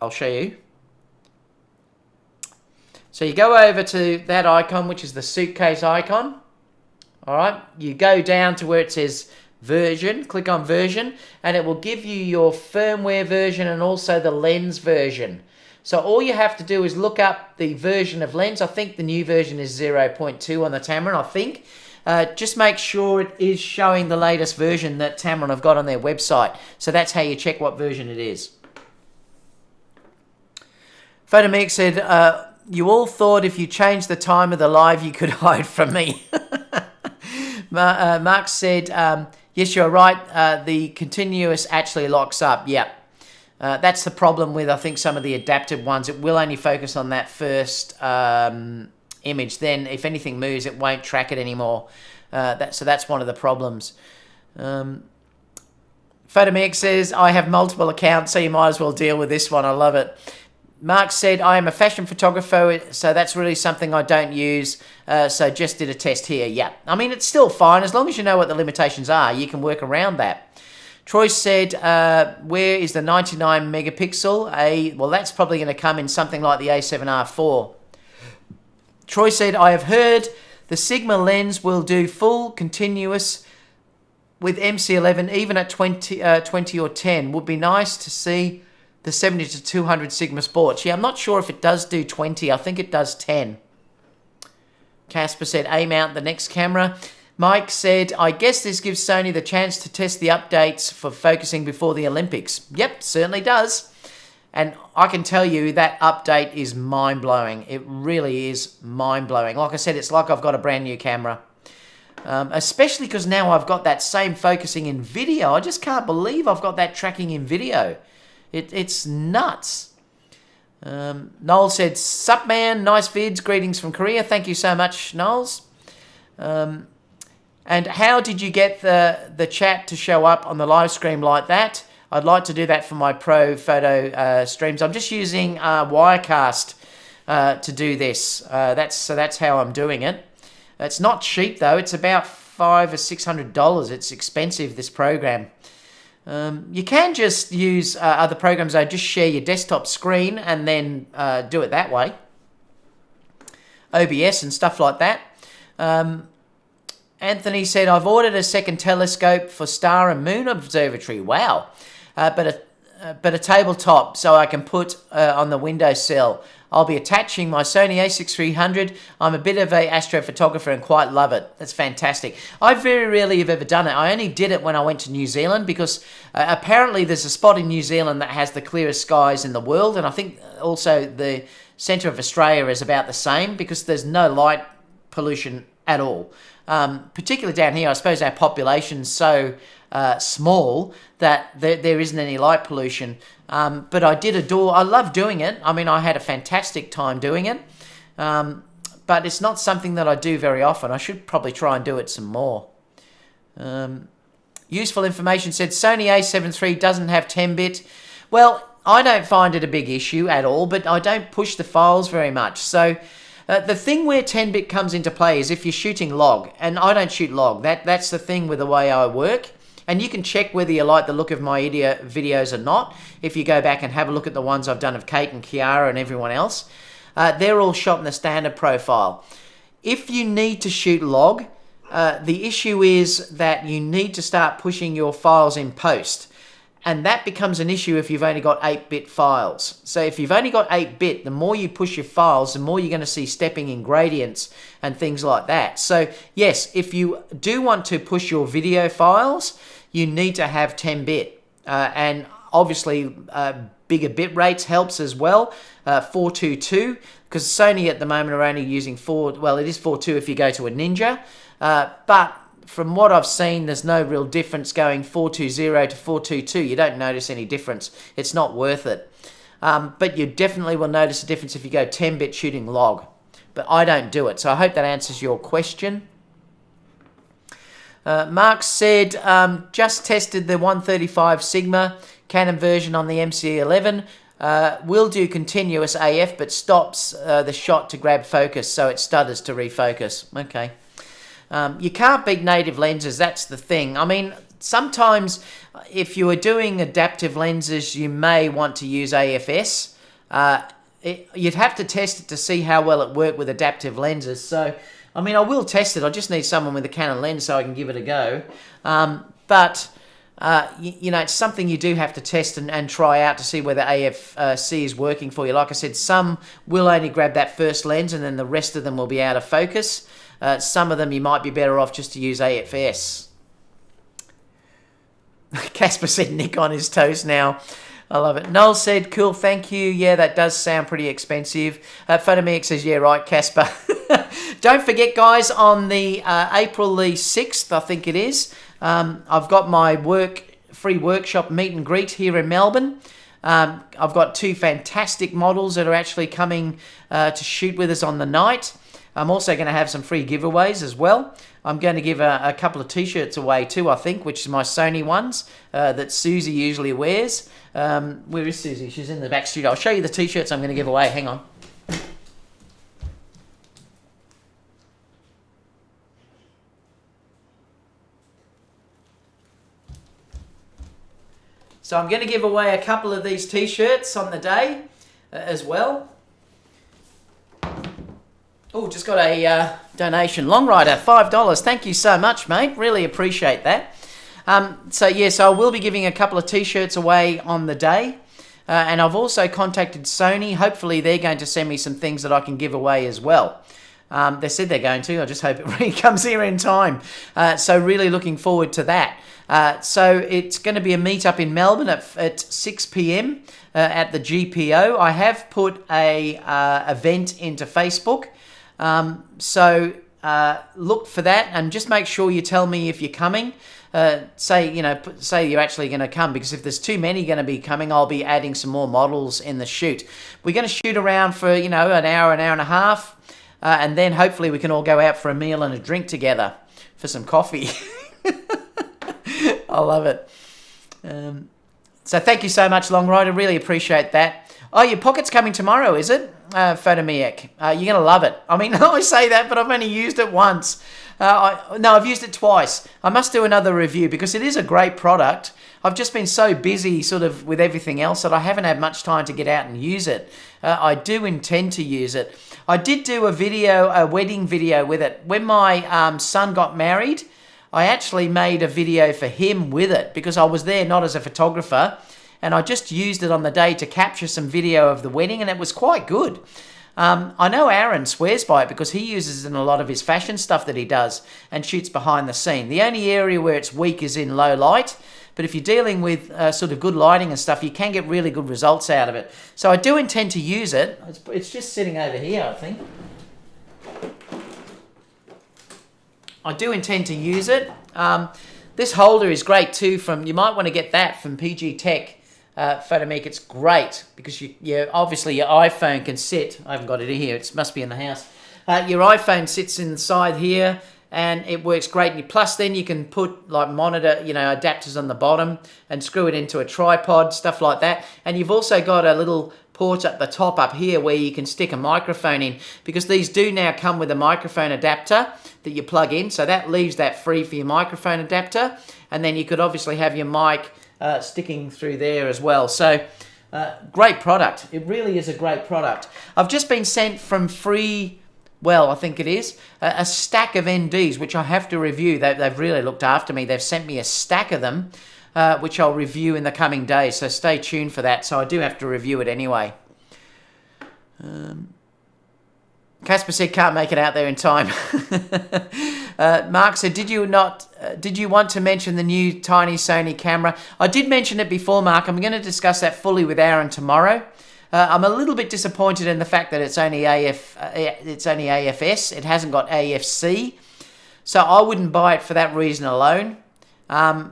I'll show you. So you go over to that icon, which is the suitcase icon. All right. You go down to where it says version. Click on version, and it will give you your firmware version and also the lens version. So all you have to do is look up the version of lens. I think the new version is 0.2 on the Tamron, I think. Just make sure it is showing the latest version that Tamron have got on their website. So that's how you check what version it is. Photomic said, you all thought if you changed the time of the live, you could hide from me. Mark said, yes, you're right. The continuous actually locks up. Yeah. That's the problem with, I think, some of the adapted ones. It will only focus on that first image. Then if anything moves, it won't track it anymore. So that's one of the problems. Photomic says, I have multiple accounts, so you might as well deal with this one. I love it. Mark said, I am a fashion photographer, so that's really something I don't use, so just did a test here. Yeah, I mean, it's still fine. As long as you know what the limitations are, you can work around that. Troy said, where is the 99 megapixel? Well, that's probably going to come in something like the A7R4. Troy said, I have heard the Sigma lens will do full continuous with MC11, even at 20 or 10. Would be nice to see the 70-200 Sigma Sports. Yeah, I'm not sure if it does do 20. I think it does 10. Casper said, aim out the next camera. Mike said, I guess this gives Sony the chance to test the updates for focusing before the Olympics. Yep, certainly does. And I can tell you that update is mind-blowing. It really is mind-blowing. Like I said, it's like I've got a brand new camera. Especially because now I've got that same focusing in video. I just can't believe I've got that tracking in video. It's nuts. Noel said, "Sup man, nice vids, greetings from Korea." Thank you so much, Noels. And how did you get the chat to show up on the live stream like that? I'd like to do that for my Profoto streams. I'm just using Wirecast to do this. That's how I'm doing it. It's not cheap though. It's about $500 or $600. It's expensive, this program. You can just use other programs though. Just share your desktop screen and then do it that way. OBS and stuff like that. Anthony said, "I've ordered a second telescope for Star and Moon Observatory." Wow. But a tabletop so I can put on the windowsill. I'll be attaching my Sony a6300. I'm a bit of a astrophotographer and quite love it. That's fantastic. I very rarely have ever done it. I only did it when I went to New Zealand because apparently there's a spot in New Zealand that has the clearest skies in the world, and I think also the centre of Australia is about the same because there's no light pollution at all. Particularly down here, I suppose our population's so small that there isn't any light pollution. But I love doing it. I mean, I had a fantastic time doing it. But it's not something that I do very often. I should probably try and do it some more. Useful information said Sony a7 III doesn't have 10-bit. Well, I don't find it a big issue at all, but I don't push the files very much. So the thing where 10-bit comes into play is if you're shooting log, and I don't shoot log. That's the thing with the way I work. And you can check whether you like the look of my videos or not. If you go back and have a look at the ones I've done of Kate and Kiara and everyone else, they're all shot in the standard profile. If you need to shoot log, the issue is that you need to start pushing your files in post. And that becomes an issue if you've only got 8-bit files. So if you've only got 8-bit, the more you push your files, the more you're going to see stepping in gradients and things like that. So yes, if you do want to push your video files, you need to have 10-bit. And obviously bigger bit rates helps as well. 422, because Sony at the moment are only using it is 4.2 if you go to a Ninja. But from what I've seen, there's no real difference going 420 to 422. You don't notice any difference. It's not worth it. But you definitely will notice a difference if you go 10-bit shooting log. But I don't do it. So I hope that answers your question. Mark said, just tested the 135 Sigma Canon version on the MC11. Will do continuous AF, but stops the shot to grab focus, so it stutters to refocus. Okay. You can't beat native lenses, that's the thing. I mean, sometimes if you are doing adaptive lenses, you may want to use AFS. You'd have to test it to see how well it worked with adaptive lenses. So, I mean, I will test it. I just need someone with a Canon lens so I can give it a go. But it's something you do have to test and try out to see whether AFC is working for you. Like I said, some will only grab that first lens and then the rest of them will be out of focus. Some of them you might be better off just to use AFS. Casper said Nick on his toes now. I love it. Noel said, cool, thank you. Yeah, that does sound pretty expensive. Photomix says, yeah, right, Casper. Don't forget, guys, on the April the 6th, I think it is, I've got my free workshop meet and greet here in Melbourne. I've got 2 fantastic models that are actually coming to shoot with us on the night. I'm also going to have some free giveaways as well. I'm going to give a couple of t-shirts away too, I think, which is my Sony ones that Susie usually wears. Where is Susie? She's in the back studio. I'll show you the t-shirts I'm going to give away. Hang on. So I'm going to give away a couple of these t-shirts on the day as well. Oh, just got a donation. Long Rider, $5. Thank you so much, mate. Really appreciate that. So I will be giving a couple of t-shirts away on the day. And I've also contacted Sony. Hopefully they're going to send me some things that I can give away as well. They said they're going to. I just hope it really comes here in time. So really looking forward to that. So it's going to be a meet-up in Melbourne at 6 p.m. At the GPO. I have put a event into Facebook. So look for that and just make sure you tell me if you're coming. Say you're actually going to come, because if there's too many going to be coming, I'll be adding some more models in the shoot. We're going to shoot around for, an hour and a half, and then hopefully we can all go out for a meal and a drink together for some coffee. I love it. So thank you so much, Long Rider. Really appreciate that. Oh, your pocket's coming tomorrow, is it? Photomic. You're going to love it. I mean, I say that, but I've only used it once. I've used it twice. I must do another review because it is a great product. I've just been so busy sort of with everything else that I haven't had much time to get out and use it. I do intend to use it. I did do a wedding video with it. When my son got married, I actually made a video for him with it because I was there not as a photographer, and I just used it on the day to capture some video of the wedding, and it was quite good. I know Aaron swears by it because he uses it in a lot of his fashion stuff that he does and shoots behind the scene. The only area where it's weak is in low light, but if you're dealing with sort of good lighting and stuff, you can get really good results out of it. So I do intend to use it. It's just sitting over here, I think. I do intend to use it. This holder is great too. You might want to get that from PG Tech. Photomic. It's great because obviously your iPhone can sit. I haven't got it in here. It must be in the house. Your iPhone sits inside here, and it works great. Plus, then you can put like monitor, adapters on the bottom and screw it into a tripod, stuff like that. And you've also got a little port at the top up here where you can stick a microphone in, because these do now come with a microphone adapter that you plug in. So that leaves that free for your microphone adapter, and then you could obviously have your mic sticking through there as well. So great product. It really is a great product. I've just been sent from I think it is a stack of NDs, which I have to review. They've really looked after me. They've sent me a stack of them, which I'll review in the coming days. So stay tuned for that. So I do have to review it anyway. Casper said can't make it out there in time. Mark said, did you want to mention the new tiny Sony camera? I did mention it before, Mark. I'm going to discuss that fully with Aaron tomorrow. I'm a little bit disappointed in the fact that it's only AFS. It hasn't got AFC. So I wouldn't buy it for that reason alone. I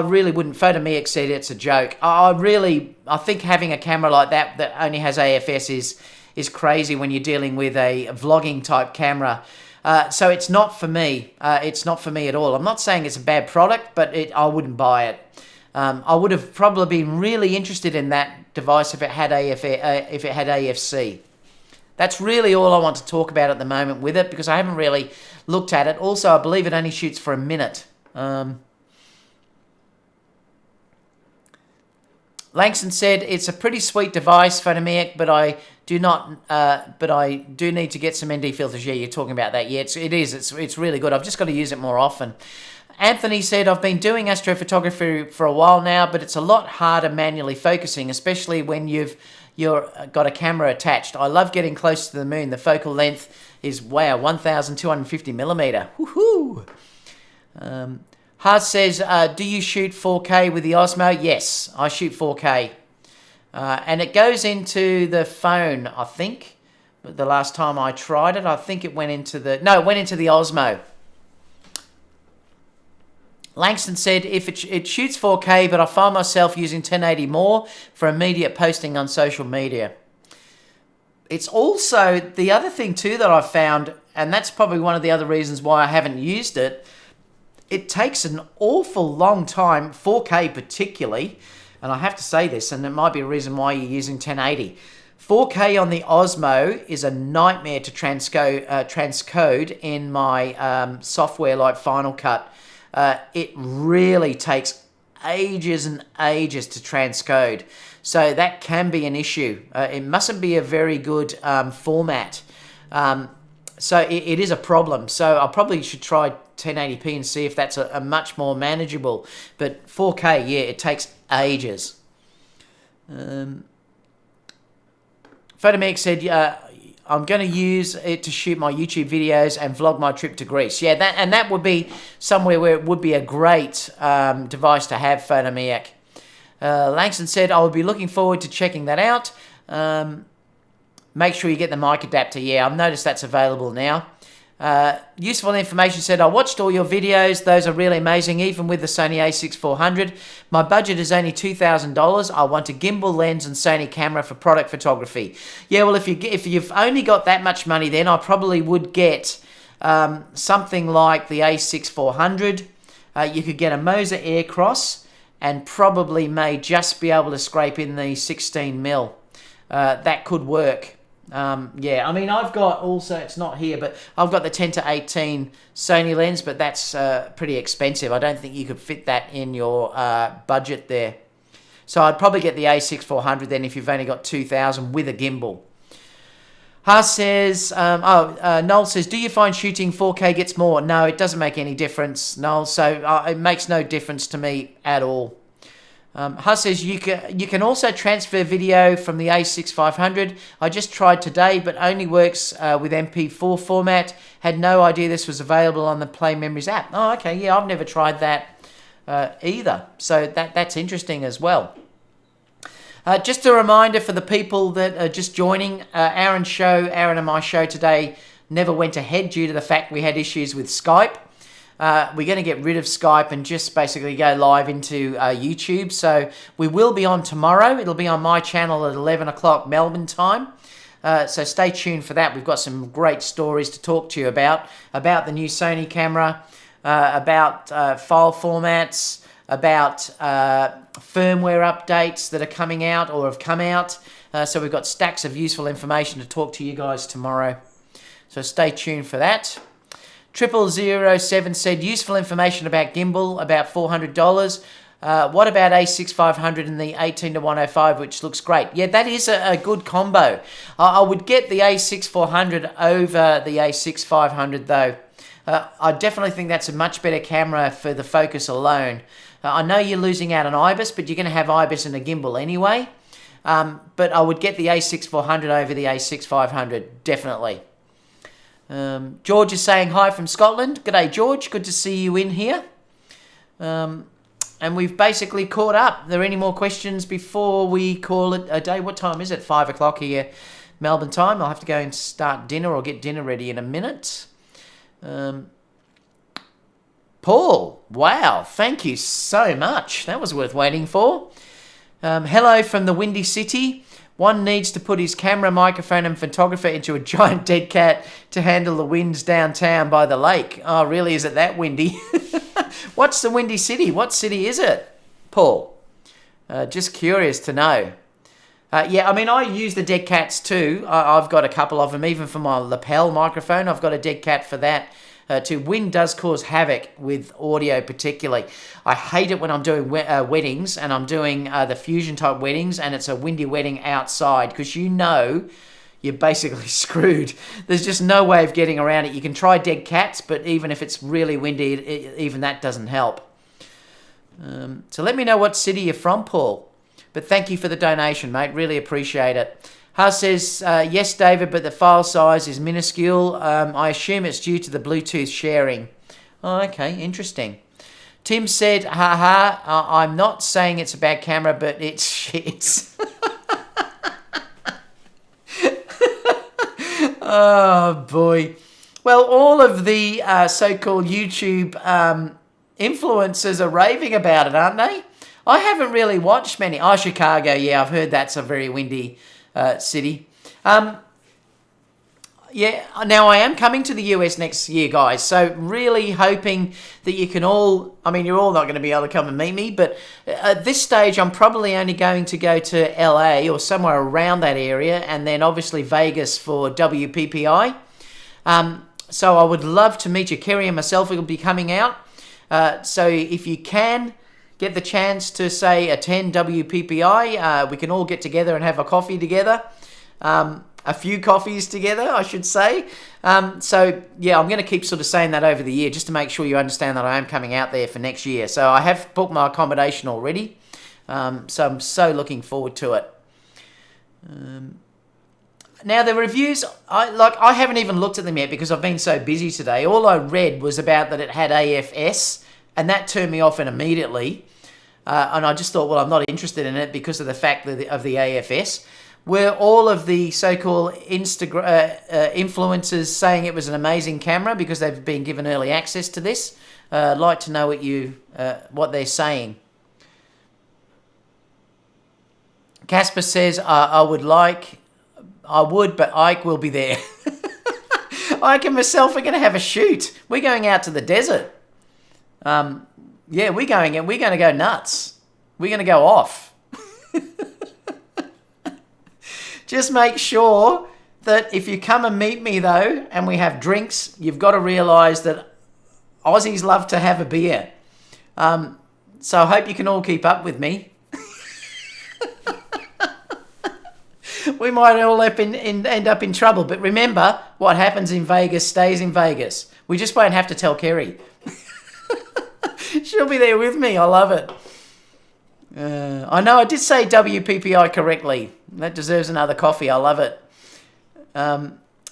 really wouldn't. Photomic said it's a joke. I think having a camera like that only has AFS is crazy when you're dealing with a vlogging type camera. So it's not for me. It's not for me at all. I'm not saying it's a bad product, but I wouldn't buy it. I would have probably been really interested in that device if it had AFC. That's really all I want to talk about at the moment with it, because I haven't really looked at it. Also, I believe it only shoots for a minute. Langston said it's a pretty sweet device, Photomic, but I do need to get some ND filters. Yeah, you're talking about that. Yeah, it is. It's really good. I've just got to use it more often. Anthony said, I've been doing astrophotography for a while now, but it's a lot harder manually focusing, especially when you've got a camera attached. I love getting close to the moon. The focal length is, 1,250 millimeter. Woohoo! Hart says, do you shoot 4K with the Osmo? Yes, I shoot 4K. And it goes into the phone, I think. But the last time I tried it, I think it went into the Osmo. Langston said, if it shoots 4K, but I find myself using 1080 more for immediate posting on social media. It's also the other thing too that I've found, and that's probably one of the other reasons why I haven't used it. It takes an awful long time, 4K particularly, and I have to say this, and it might be a reason why you're using 1080. 4K on the Osmo is a nightmare to transcode in my software like Final Cut. It really takes ages and ages to transcode. So that can be an issue. It mustn't be a very good format. So it is a problem. So I probably should try 1080p and see if that's a much more manageable. But 4K, yeah, it takes ages. Photomic said, I'm going to use it to shoot my YouTube videos and vlog my trip to Greece. Yeah, that would be somewhere where it would be a great device to have, Phonomiac. Langston said, I would be looking forward to checking that out. Make sure you get the mic adapter. Yeah, I've noticed that's available now. Useful information said, I watched all your videos. Those are really amazing, even with the Sony a6400. My budget is only $2,000. I want a gimbal lens and Sony camera for product photography. Yeah, well, if you've only got that much money, then I probably would get something like the a6400. You could get a Moser Aircross and probably may just be able to scrape in the 16mm. That could work. Yeah, I mean, I've got also, it's not here, but I've got the 10-18 Sony lens, but that's pretty expensive. I don't think you could fit that in your budget there. So I'd probably get the a6400 then if you've only got $2,000 with a gimbal. Haas says, Noel says, do you find shooting 4K gets more? No, it doesn't make any difference, Noel, so it makes no difference to me at all. Haas says, you can also transfer video from the a6500. I just tried today, but only works with MP4 format. Had no idea this was available on the Play Memories app. Oh, okay, yeah, I've never tried that either. So that's interesting as well. Just a reminder for the people that are just joining, Aaron and my show today never went ahead due to the fact we had issues with Skype. We're going to get rid of Skype and just basically go live into YouTube. So we will be on tomorrow. It'll be on my channel at 11 o'clock Melbourne time. So stay tuned for that. We've got some great stories to talk to you about the new Sony camera, about file formats, about firmware updates that are coming out or have come out. So we've got stacks of useful information to talk to you guys tomorrow. So stay tuned for that. 0007 said, useful information about gimbal, about $400. What about A6500 and the 18-105, which looks great? Yeah, that is a good combo. I would get the A6400 over the A6500 though. I definitely think that's a much better camera for the focus alone. I know you're losing out on IBIS, but you're going to have IBIS in a gimbal anyway. But I would get the A6400 over the A6500, definitely. George is saying hi from Scotland. G'day, George. Good to see you in here. And we've basically caught up. Are there any more questions before we call it a day? What time is it? 5 o'clock here, Melbourne time. I'll have to go and start dinner or get dinner ready in a minute. Paul, wow. Thank you so much. That was worth waiting for. Hello from the Windy City. One needs to put his camera, microphone and photographer into a giant dead cat to handle the winds downtown by the lake. Oh, really? Is it that windy? What's the Windy City? What city is it, Paul? Just curious to know. Yeah, I mean, I use the dead cats too. I've got a couple of them, even for my lapel microphone. I've got a dead cat for that. Too. Wind does cause havoc with audio particularly. I hate it when I'm doing weddings and I'm doing the fusion type weddings and it's a windy wedding outside because you know you're basically screwed. There's just no way of getting around it. You can try dead cats, but even if it's really windy, even that doesn't help. So let me know what city you're from, Paul. But thank you for the donation, mate. Really appreciate it. Haas says, yes, David, but the file size is minuscule. I assume it's due to the Bluetooth sharing. Oh, okay, interesting. Tim said, I'm not saying it's a bad camera, but it's shit. Oh, boy. Well, all of the so-called YouTube influencers are raving about it, aren't they? I haven't really watched many. Oh, Chicago, yeah, I've heard that's a very windy city. Yeah, now I am coming to the US next year, guys, so really hoping that you can all, I mean, you're all not going to be able to come and meet me, but at this stage I'm probably only going to go to LA or somewhere around that area, and then obviously Vegas for WPPI. So I would love to meet you. Kerry and myself will be coming out, so if you can get the chance to, say, attend WPPI. We can all get together and have a coffee together. A few coffees together, I should say. So, yeah, I'm going to keep sort of saying that over the year just to make sure you understand that I am coming out there for next year. So I have booked my accommodation already. So I'm so looking forward to it. Now the reviews, I haven't even looked at them yet because I've been so busy today. All I read was about that it had AFS, and that turned me off immediately. And I just thought, well, I'm not interested in it because of the fact of the AFS. Were all of the so-called influencers saying it was an amazing camera because they've been given early access to this? I'd like to know what they're saying. Casper says, I would, but Ike will be there. Ike and myself are going to have a shoot. We're going out to the desert. Yeah, we're going to go nuts. We're going to go off. Just make sure that if you come and meet me, though, and we have drinks, you've got to realise that Aussies love to have a beer. So I hope you can all keep up with me. We might all end up in trouble. But remember, what happens in Vegas stays in Vegas. We just won't have to tell Kerry. She'll be there with me. I love it. I know I did say WPPI correctly. That deserves another coffee. I love it.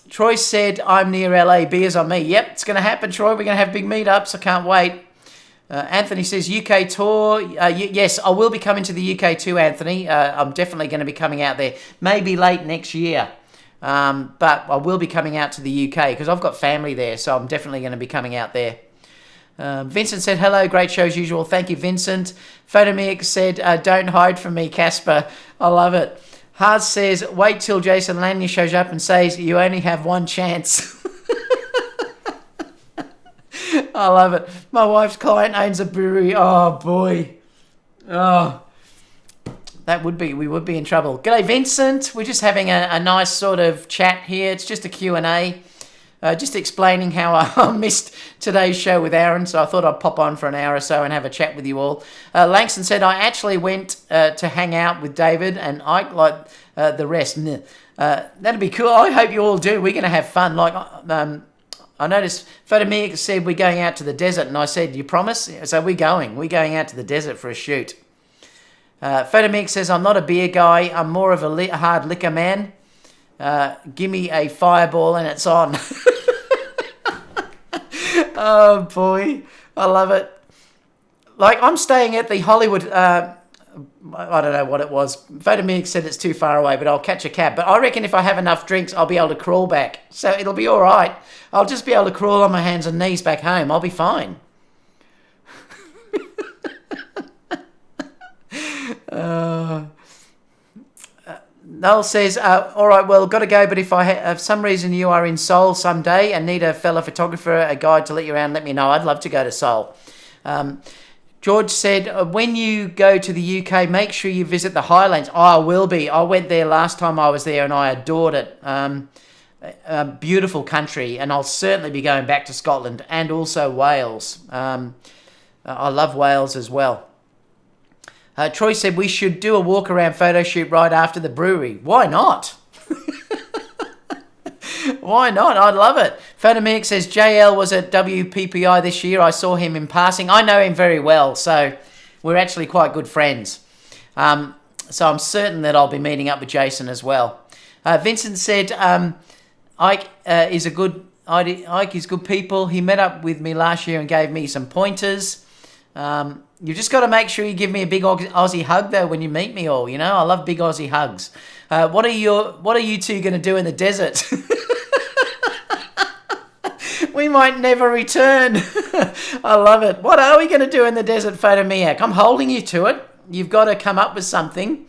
Troy said, I'm near LA. Beers on me. Yep, it's going to happen, Troy. We're going to have big meetups. I can't wait. Anthony says, UK tour. Yes, I will be coming to the UK too, Anthony. I'm definitely going to be coming out there. Maybe late next year. But I will be coming out to the UK because I've got family there. So I'm definitely going to be coming out there. Vincent said, hello, great show as usual. Thank you, Vincent. Photomix said, don't hide from me, Casper. I love it. Hart says, wait till Jason Lanier shows up and says, you only have one chance. I love it. My wife's client owns a brewery. Oh, boy. Oh, we would be in trouble. G'day, Vincent. We're just having a nice sort of chat here. It's just a Q&A. Just explaining how I missed today's show with Aaron, so I thought I'd pop on for an hour or so and have a chat with you all. Langston said, I actually went to hang out with David and Ike like the rest. That'd be cool. I hope you all do. We're going to have fun. I noticed Photomix said we're going out to the desert, and I said, you promise? So we're going. We're going out to the desert for a shoot. Photomix says, I'm not a beer guy. I'm more of a hard liquor man. Give me a fireball and it's on. Oh, boy. I love it. I'm staying at the Hollywood... I don't know what it was. Photomix said it's too far away, but I'll catch a cab. But I reckon if I have enough drinks, I'll be able to crawl back. So it'll be all right. I'll just be able to crawl on my hands and knees back home. I'll be fine. Noel says, all right, well, got to go, but if for some reason you are in Seoul someday and need a fellow photographer, a guide to let you around, let me know. I'd love to go to Seoul. George said, when you go to the UK, make sure you visit the Highlands. Oh, I will be. I went there last time I was there and I adored it. A beautiful country, and I'll certainly be going back to Scotland and also Wales. I love Wales as well. Troy said we should do a walk-around photo shoot right after the brewery. Why not? Why not? I'd love it. Photomix says JL was at WPPI this year. I saw him in passing. I know him very well, so we're actually quite good friends. So I'm certain that I'll be meeting up with Jason as well. Vincent said Ike is good people. He met up with me last year and gave me some pointers. You just got to make sure you give me a big Aussie hug though when you meet me all. You know, I love big Aussie hugs. What are you two going to do in the desert? We might never return. I love it. What are we going to do in the desert, Photomiac? I'm holding you to it. You've got to come up with something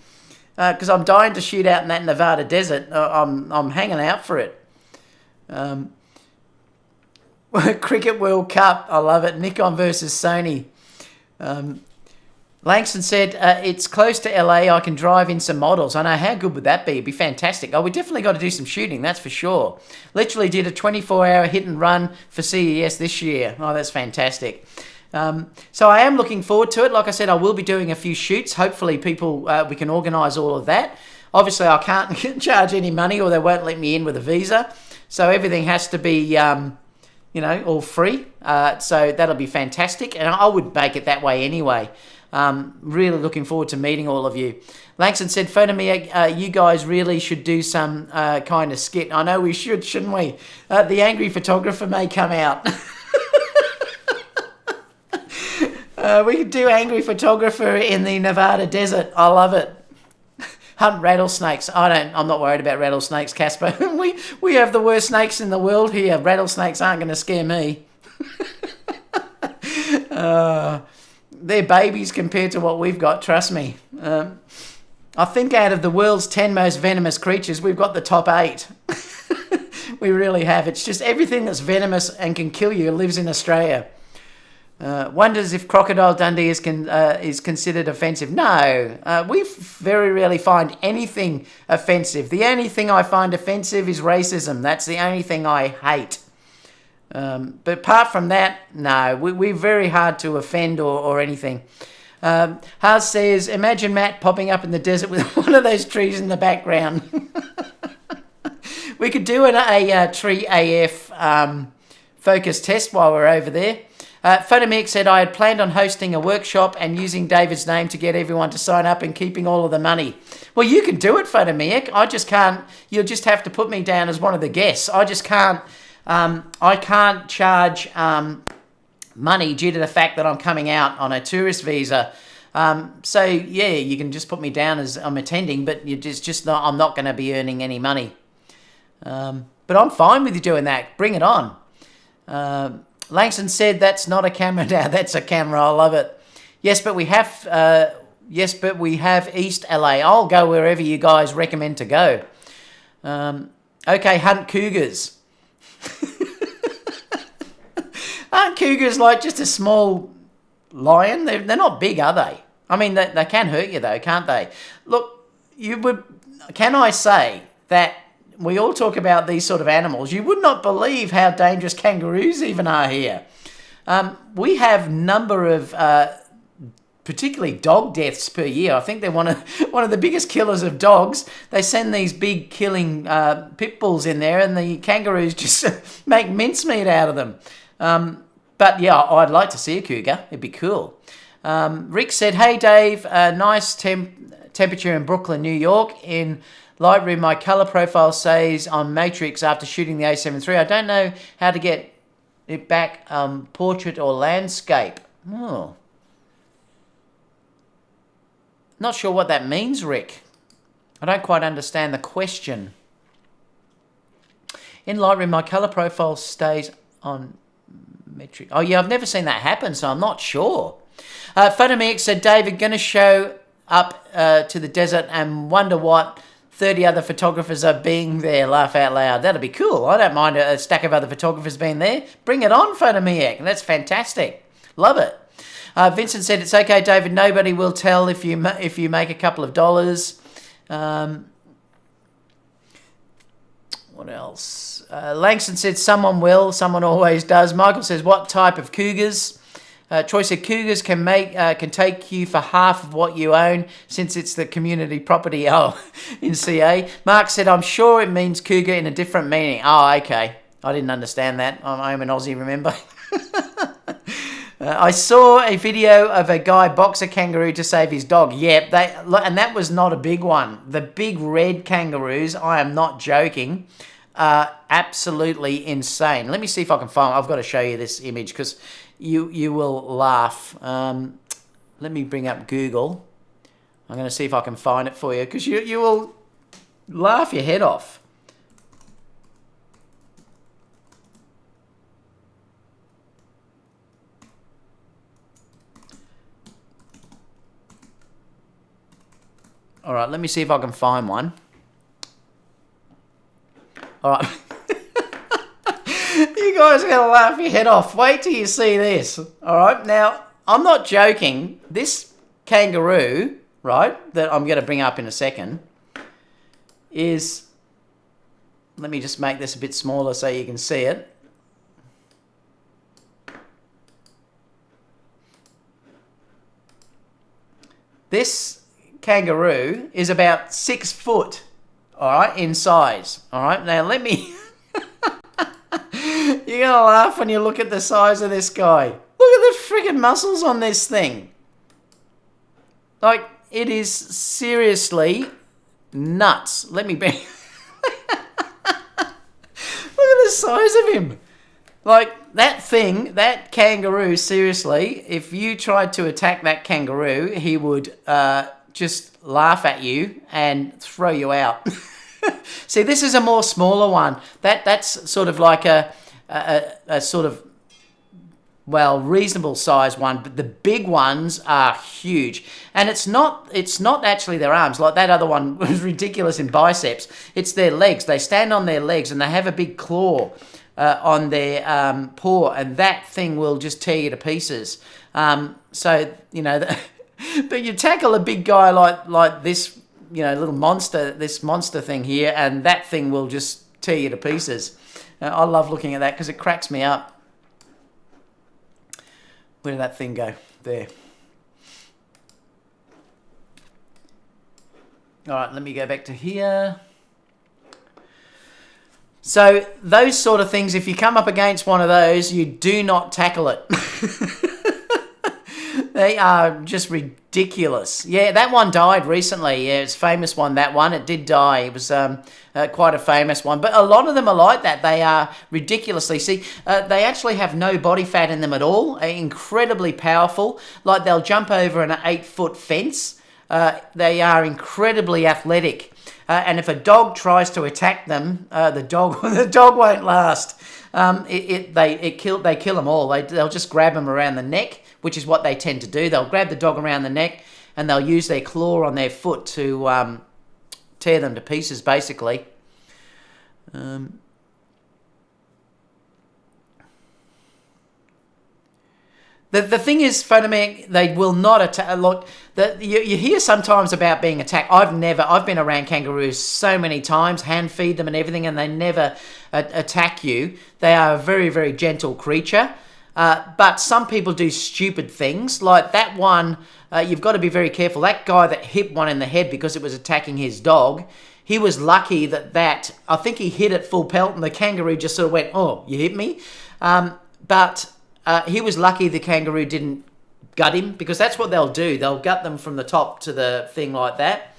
because I'm dying to shoot out in that Nevada desert. I'm hanging out for it. Cricket World Cup. I love it. Nikon versus Sony. Langston said, it's close to LA. I can drive in some models. I know, how good would that be? It'd be fantastic. Oh, we definitely got to do some shooting, that's for sure. Literally did a 24-hour hit and run for CES this year. Oh, that's fantastic. So I am looking forward to it. Like I said, I will be doing a few shoots. Hopefully we can organise all of that. Obviously, I can't charge any money or they won't let me in with a visa. So everything has to be... all free. So that'll be fantastic. And I would make it that way anyway. Really looking forward to meeting all of you. Langston said, phone me, you guys really should do some kind of skit. I know we should, shouldn't we? The angry photographer may come out. We could do angry photographer in the Nevada desert. I love it. Hunt rattlesnakes. I'm not worried about rattlesnakes, Casper. we have the worst snakes in the world here. Rattlesnakes aren't going to scare me. They're babies compared to what we've got, trust me. I think out of the world's 10 most venomous creatures, we've got the top 8. We really have. It's just everything that's venomous and can kill you lives in Australia. Wonders if Crocodile Dundee is considered offensive. No, we very rarely find anything offensive. The only thing I find offensive is racism. That's the only thing I hate. But apart from that, no, we're very hard to offend or anything. Haas says, imagine Matt popping up in the desert with one of those trees in the background. We could do a tree AF focus test while we're over there. Photomix said, I had planned on hosting a workshop and using David's name to get everyone to sign up and keeping all of the money. Well, you can do it, Photomix. I just can't. You'll just have to put me down as one of the guests. I just can't. I can't charge money due to the fact that I'm coming out on a tourist visa. So, yeah, you can just put me down as I'm attending, but you're just not. I'm not going to be earning any money. But I'm fine with you doing that. Bring it on. Langston said that's not a camera now. That's a camera. I love it. Yes, but we have. Yes, but we have East LA. I'll go wherever you guys recommend to go. Okay, hunt cougars. Aren't cougars like just a small lion? They're not big, are they? I mean, they can hurt you though, can't they? Look, can I say that we all talk about these sort of animals. You would not believe how dangerous kangaroos even are here. We have number of particularly dog deaths per year. I think they're one of the biggest killers of dogs. They send these big killing pit bulls in there, and the kangaroos just make mincemeat out of them. But yeah, I'd like to see a cougar. It'd be cool. Rick said, hey Dave, nice temperature in Brooklyn, New York. In Lightroom, my color profile says on Matrix after shooting the A7 III. I don't know how to get it back portrait or landscape. Oh. Not sure what that means, Rick. I don't quite understand the question. In Lightroom, my color profile stays on Matrix. Oh yeah, I've never seen that happen, so I'm not sure. Photomix said, David, going to show up to the desert and wonder what 30 other photographers are being there. Laugh out loud. That'd be cool. I don't mind a stack of other photographers being there. Bring it on, Photomiac. That's fantastic. Love it. Vincent said, it's okay, David. Nobody will tell if you make a couple of dollars. What else? Langston said, someone will. Someone always does. Michael says, what type of cougars? Troy said, cougars can take you for half of what you own since it's the community property in CA. Mark said, I'm sure it means cougar in a different meaning. Oh, okay. I didn't understand that. I'm an Aussie, remember? I saw a video of a guy box a kangaroo to save his dog. Yep, and that was not a big one. The big red kangaroos, I am not joking, are absolutely insane. Let me see if I can find. I've got to show you this image because you will laugh. Let me bring up Google. I'm going to see if I can find it for you because you will laugh your head off. All right, let me see if I can find one. All right. You guys are going to laugh your head off. Wait till you see this. All right, now, I'm not joking. This kangaroo, right, that I'm going to bring up in a second is... Let me just make this a bit smaller so you can see it. This kangaroo is about 6 foot, all right, in size. All right, now let me... You're going to laugh when you look at the size of this guy. Look at the freaking muscles on this thing. Like, it is seriously nuts. Let me be. Look at the size of him. Like, that thing, that kangaroo, seriously, if you tried to attack that kangaroo, he would just laugh at you and throw you out. See, this is a more smaller one. That's sort of like a sort of, well, reasonable size one, but the big ones are huge. And it's not actually their arms. Like that other one was ridiculous in biceps. It's their legs. They stand on their legs and they have a big claw on their paw, and that thing will just tear you to pieces. So, you know, but you tackle a big guy like this, you know, little monster, this monster thing here, and that thing will just tear you to pieces. I love looking at that because it cracks me up. Where did that thing go? There. All right, let me go back to here. So those sort of things, if you come up against one of those, you do not tackle it. They are just ridiculous. Yeah, that one died recently. Yeah, it's a famous one, that one. It did die. It was quite a famous one. But a lot of them are like that. They are ridiculously... See, they actually have no body fat in them at all. Incredibly powerful. Like, they'll jump over an 8-foot fence. They are incredibly athletic. And if a dog tries to attack them, the dog won't last. They kill them all. They'll just grab them around the neck, which is what they tend to do. They'll grab the dog around the neck and they'll use their claw on their foot to tear them to pieces, basically. The thing is, Photomag, they will not attack. Look, you hear sometimes about being attacked. I've been around kangaroos so many times, hand feed them and everything, and they never attack you. They are a very, very gentle creature. But some people do stupid things. Like that one, you've got to be very careful. That guy that hit one in the head because it was attacking his dog, he was lucky that I think he hit it full pelt and the kangaroo just sort of went, "Oh, you hit me?" But he was lucky the kangaroo didn't gut him, because that's what they'll do. They'll gut them from the top to the thing like that.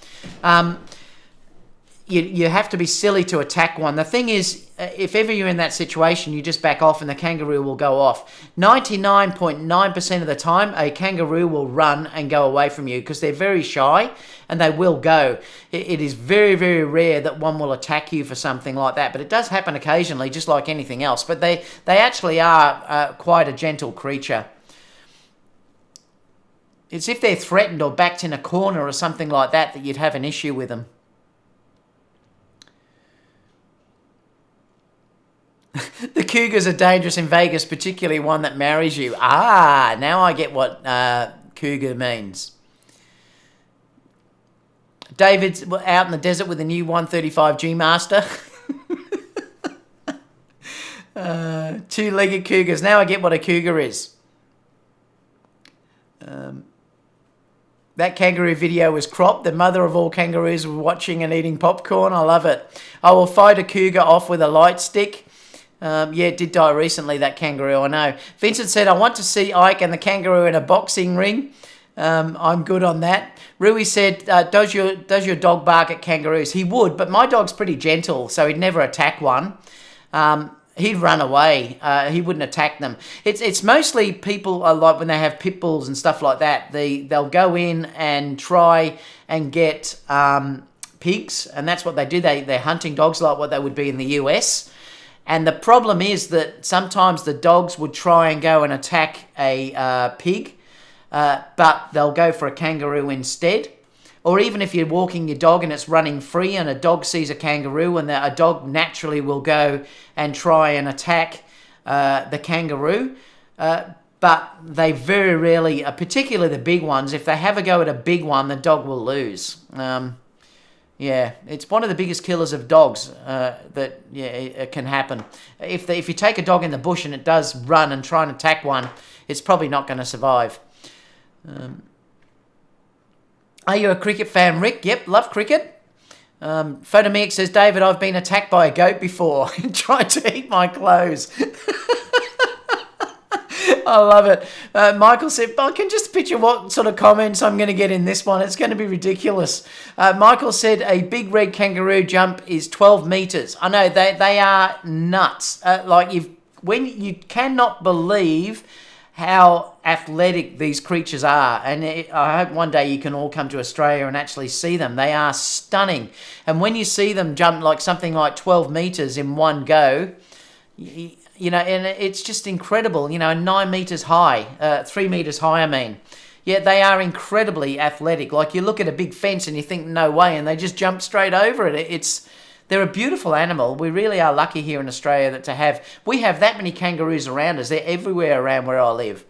You have to be silly to attack one. The thing is, if ever you're in that situation, you just back off and the kangaroo will go off. 99.9% of the time, a kangaroo will run and go away from you because they're very shy and they will go. It is very, very rare that one will attack you for something like that, but it does happen occasionally, just like anything else. But they actually are quite a gentle creature. It's if they're threatened or backed in a corner or something like that you'd have an issue with them. The cougars are dangerous in Vegas, particularly one that marries you. Ah, now I get what cougar means. David's out in the desert with a new 135G Master. Two-legged cougars. Now I get what a cougar is. That kangaroo video was cropped. The mother of all kangaroos were watching and eating popcorn. I love it. I will fight a cougar off with a light stick. Yeah, it did die recently, that kangaroo, I know. Vincent said, I want to see Ike and the kangaroo in a boxing ring. I'm good on that. Rui said, does your dog bark at kangaroos? He would, but my dog's pretty gentle, so he'd never attack one. He'd run away. He wouldn't attack them. It's mostly people, like when they have pit bulls and stuff like that, they'll go in and try and get pigs, and that's what they do. They're hunting dogs like what they would be in the US. And the problem is that sometimes the dogs would try and go and attack a pig, but they'll go for a kangaroo instead. Or even if you're walking your dog and it's running free and a dog sees a kangaroo, and a dog naturally will go and try and attack the kangaroo. But they very rarely, particularly the big ones, if they have a go at a big one, the dog will lose. Yeah, it's one of the biggest killers of dogs it can happen. If you take a dog in the bush and it does run and try and attack one, it's probably not going to survive. Are you a cricket fan, Rick? Yep, love cricket. Photomix says, David, I've been attacked by a goat before and tried to eat my clothes. I love it. Michael said, I can just picture what sort of comments I'm going to get in this one. It's going to be ridiculous. Michael said a big red kangaroo jump is 12 meters. I know they are nuts. When you cannot believe how athletic these creatures are, and I hope one day you can all come to Australia and actually see them. They are stunning, and when you see them jump like something like 12 meters in one go, and it's just incredible. 9 meters high, 3 meters high. I mean, yeah, they are incredibly athletic. Like you look at a big fence and you think no way, and they just jump straight over it. They're a beautiful animal. We really are lucky here in Australia we have that many kangaroos around us. They're everywhere around where I live.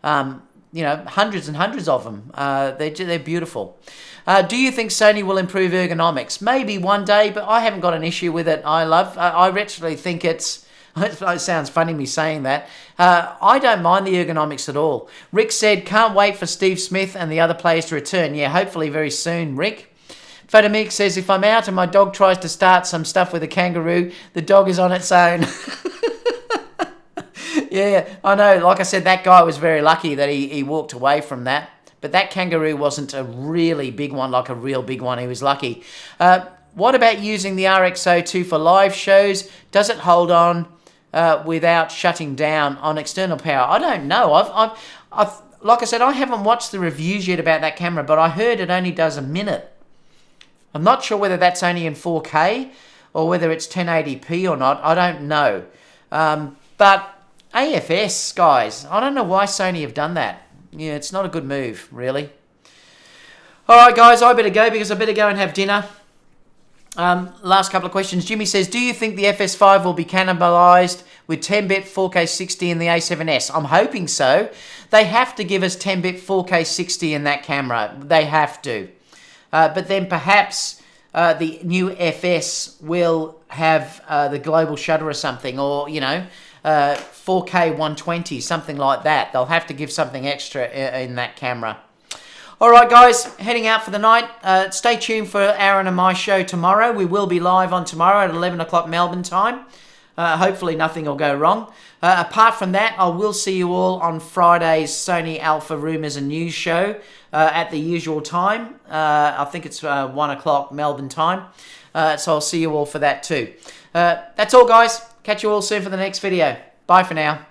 Hundreds and hundreds of them. They're beautiful. Do you think Sony will improve ergonomics? Maybe one day, but I haven't got an issue with it. I actually think it sounds funny me saying that. I don't mind the ergonomics at all. Rick said, can't wait for Steve Smith and the other players to return. Yeah, hopefully very soon, Rick. Photomix says, if I'm out and my dog tries to start some stuff with a kangaroo, the dog is on its own. Yeah, I know. Like I said, that guy was very lucky that he walked away from that. But that kangaroo wasn't a really big one, like a real big one. He was lucky. What about using the RX02 for live shows? Does it hold on without shutting down on external power? I don't know. I've like I said, I haven't watched the reviews yet about that camera, but I heard it only does a minute. I'm not sure whether that's only in 4K or whether it's 1080p or not. I don't know. But AFS, guys, I don't know why Sony have done that. Yeah, it's not a good move, really. All right, guys, I better go because I better go and have dinner. Last couple of questions. Jimmy says, do you think the FS5 will be cannibalized with 10-bit 4K 60 in the A7S? I'm hoping so. They have to give us 10-bit 4K 60 in that camera. They have to. But then perhaps the new FS will have the global shutter or something, or 4K 120, something like that. They'll have to give something extra in that camera. All right, guys, heading out for the night. Stay tuned for Aaron and my show tomorrow. We will be live on tomorrow at 11 o'clock Melbourne time. Hopefully nothing will go wrong. Apart from that, I will see you all on Friday's Sony Alpha Rumours and News show at the usual time. I think it's 1 o'clock Melbourne time. So I'll see you all for that too. That's all, guys. Catch you all soon for the next video. Bye for now.